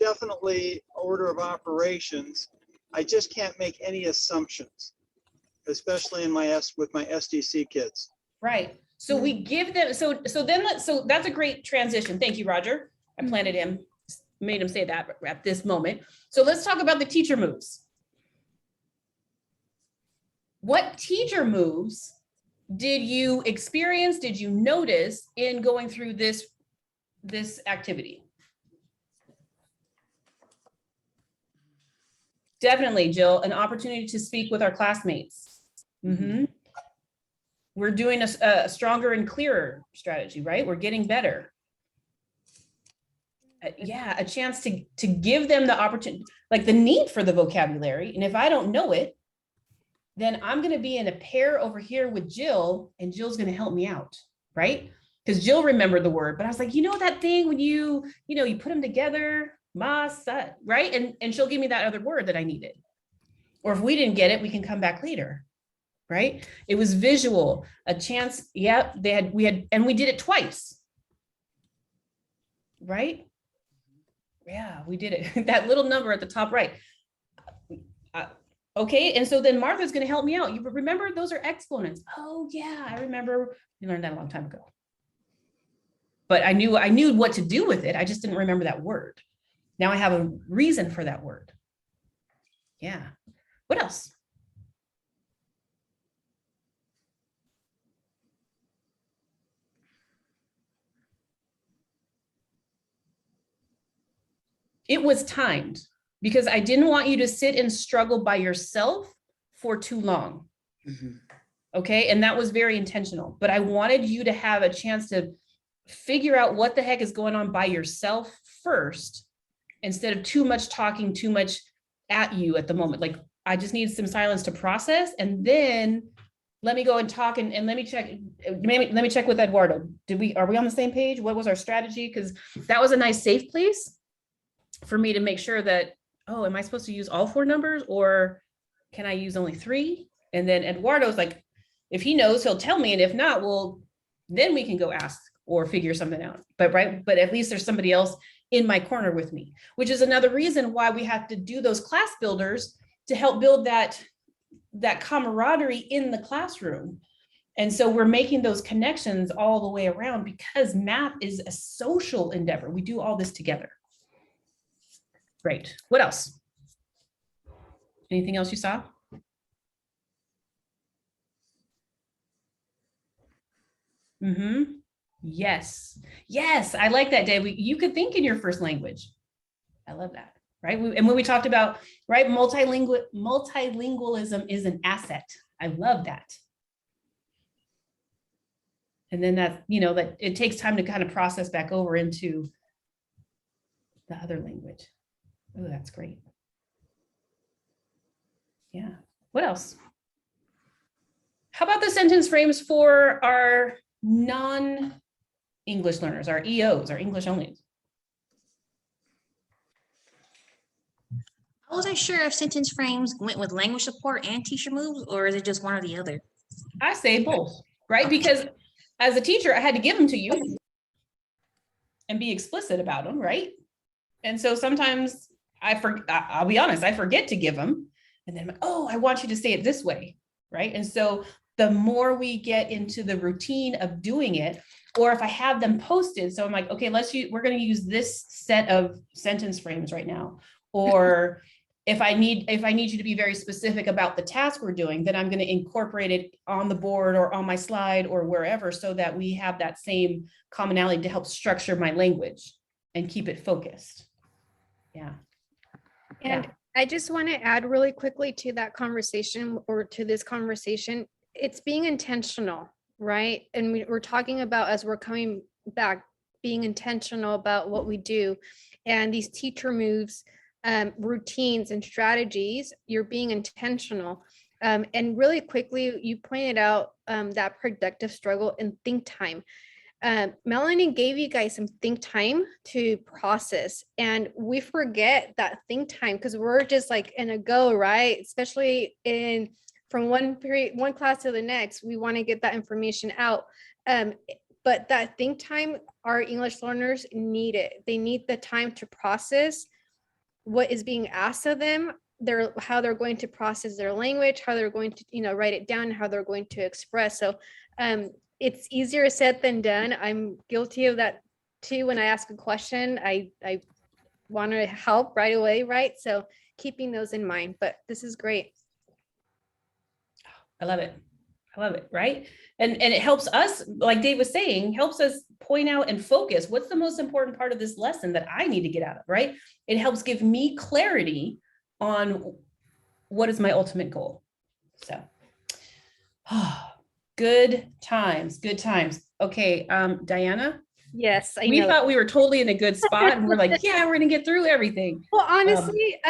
Speaker 3: definitely order of operations. I just can't make any assumptions, especially with my SDC kids.
Speaker 2: Right. So we give them, so that's a great transition. Thank you, Roger. I planted him, made him say that at this moment. So let's talk about the teacher moves. What teacher moves did you experience, did you notice in going through this activity? Definitely, Jill, an opportunity to speak with our classmates. Mm-hmm. We're doing a stronger and clearer strategy, right? We're getting better. A chance to give them the opportunity, like the need for the vocabulary. And if I don't know it, then I'm going to be in a pair over here with Jill, and Jill's going to help me out, right? Because Jill remembered the word, but I was like, that thing when you put them together, masa, right? And she'll give me that other word that I needed. Or if we didn't get it, we can come back later, right? It was visual, a chance. Yep, and we did it twice, right? Yeah, we did it. That little number at the top right. Okay, and so then Martha's going to help me out. You remember those are exponents. Oh yeah, I remember. We learned that a long time ago. But I knew what to do with it. I just didn't remember that word. Now I have a reason for that word. Yeah. What else? It was timed because I didn't want you to sit and struggle by yourself for too long. Okay. And that was very intentional, but I wanted you to have a chance to figure out what the heck is going on by yourself first, instead of too much talking, too much at you at the moment. Like, I just need some silence to process, and then let me go and talk and let me check. Maybe let me check with Eduardo. Are we on the same page? What was our strategy? Because that was a nice safe place for me to make sure that, oh, am I supposed to use all 4 numbers, or can I use only 3? And then Eduardo's like, if he knows, he'll tell me. And if not, well, then we can go ask or figure something out. But at least there's somebody else in my corner with me, which is another reason why we have to do those class builders to help build that camaraderie in the classroom. And so we're making those connections all the way around, because math is a social endeavor. We do all this together. Great. What else? Anything else you saw? Yes. Yes. I like that, Dave. You could think in your first language. I love that. Right. And when we talked about, right, multilingualism is an asset. I love that. And then that it takes time to kind of process back over into the other language. Oh, that's great. Yeah. What else? How about the sentence frames for our non-English learners, our EOs, our English only?
Speaker 16: I wasn't sure if sentence frames went with language support and teacher moves, or is it just one or the other?
Speaker 2: I say both, right? Because as a teacher, I had to give them to you and be explicit about them, right? And so sometimes I'll be honest, I forget to give them. And then I'm like, oh, I want you to say it this way, right? And so the more we get into the routine of doing it, or if I have them posted, so I'm like, okay, we're going to use this set of sentence frames right now. Or if I need you to be very specific about the task we're doing, then I'm going to incorporate it on the board or on my slide or wherever, so that we have that same commonality to help structure my language and keep it focused. Yeah.
Speaker 1: And I just want to add really quickly to that conversation, or to this conversation, it's being intentional, right? And we're talking about, as we're coming back, being intentional about what we do, and these teacher moves, routines and strategies, you're being intentional. And really quickly, you pointed out that productive struggle and think time. Melanie gave you guys some think time to process, and we forget that think time because we're just like in a go, right? Especially from one class to the next, we want to get that information out. But that think time, our English learners need it. They need the time to process what is being asked of them, how they're going to process their language, how they're going to, write it down, how they're going to express. So it's easier said than done. I'm guilty of that too. When I ask a question, I want to help right away, right? So keeping those in mind, but this is great.
Speaker 2: I love it. I love it, right? And it helps us, like Dave was saying, helps us point out and focus what's the most important part of this lesson that I need to get out of, right? It helps give me clarity on what is my ultimate goal. So, good times, good times. Okay, Diana?
Speaker 1: Yes,
Speaker 2: we thought we were totally in a good spot, and we're like, yeah, we're gonna get through everything.
Speaker 1: Well, honestly,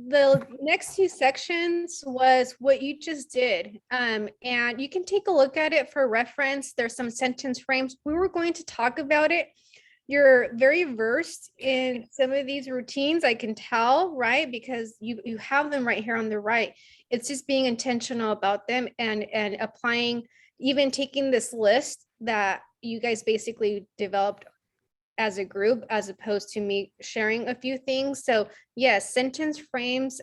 Speaker 1: the next 2 sections was what you just did. And you can take a look at it for reference. There's some sentence frames. We were going to talk about it, you're very versed in some of these routines. I can tell, right? Because you have them right here on the right. It's just being intentional about them and applying, even taking this list that you guys basically developed as a group, as opposed to me sharing a few things. So yes, sentence frames,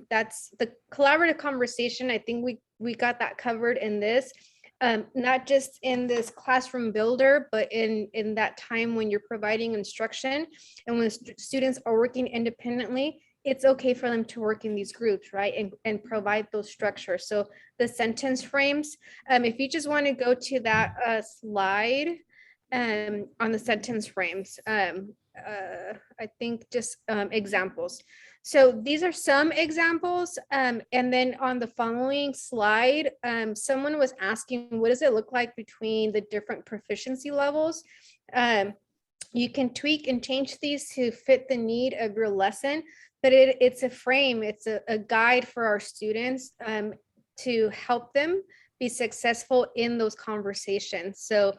Speaker 1: that's the collaborative conversation. I think we got that covered in this. Not just in this classroom builder, but in that time when you're providing instruction and when students are working independently, it's okay for them to work in these groups, right? And provide those structures. So the sentence frames, if you just want to go to that slide on the sentence frames, I think just examples. So these are some examples. And then on the following slide, someone was asking, what does it look like between the different proficiency levels? You can tweak and change these to fit the need of your lesson, but it's a frame, it's a guide for our students to help them be successful in those conversations. So,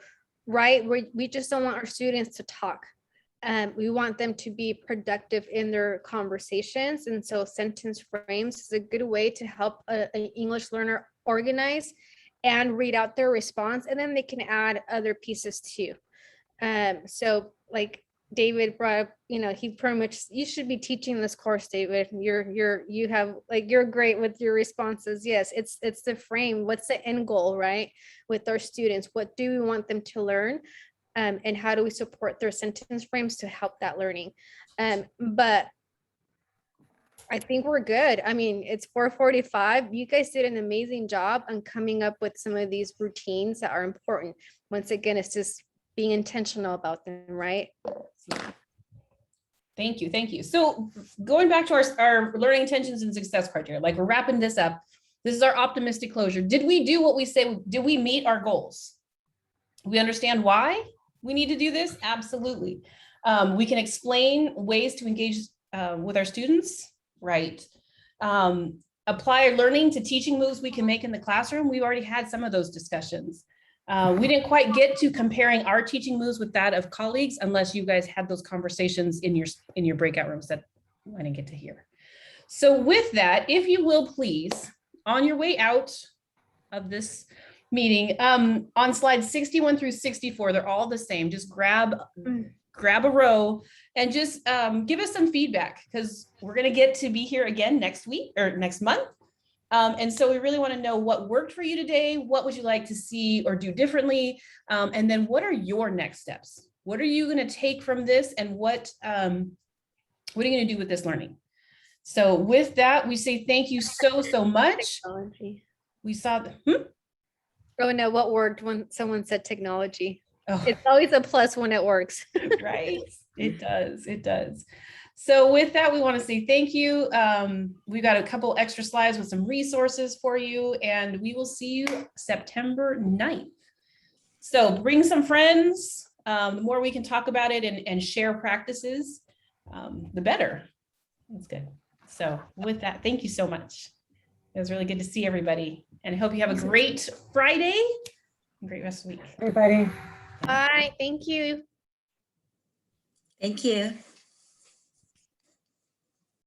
Speaker 1: right, we just don't want our students to talk. We want them to be productive in their conversations. And so sentence frames is a good way to help an English learner organize and read out their response. And then they can add other pieces too. So like David brought up, he pretty much, you should be teaching this course, David. You're great with your responses. Yes, it's the frame. What's the end goal, right? With our students, what do we want them to learn? And how do we support their sentence frames to help that learning? But I think we're good. I mean, it's 4:45. You guys did an amazing job on coming up with some of these routines that are important. Once again, it's just being intentional about them, right?
Speaker 2: Thank you. Thank you. So going back to our learning intentions and success criteria, like we're wrapping this up. This is our optimistic closure. Did we do what we say? Did we meet our goals? We understand why we need to do this? Absolutely. We can explain ways to engage with our students, right? Apply our learning to teaching moves we can make in the classroom. We already had some of those discussions. We didn't quite get to comparing our teaching moves with that of colleagues unless you guys had those conversations in your breakout rooms that I didn't get to hear. So with that, if you will please, on your way out of this meeting, on slides 61 through 64, they're all the same. Just grab a row and just give us some feedback, because we're going to get to be here again next week or next month. And so we really want to know what worked for you today. What would you like to see or do differently? And then what are your next steps? What are you going to take from this? And what are you going to do with this learning? So with that, we say thank you so much.
Speaker 1: Technology.
Speaker 2: We saw
Speaker 1: Oh no, what worked when someone said technology?
Speaker 2: Oh.
Speaker 1: It's always a plus when it works.
Speaker 2: Right. It does. It does. So with that, we want to say thank you. We've got a couple extra slides with some resources for you, and we will see you September 9th. So bring some friends. The more we can talk about it and share practices, the better. That's good. So with that, thank you so much. It was really good to see everybody, and I hope you have a great Friday, great rest of the week.
Speaker 11: Everybody.
Speaker 1: Bye. Thank you.
Speaker 17: Thank you.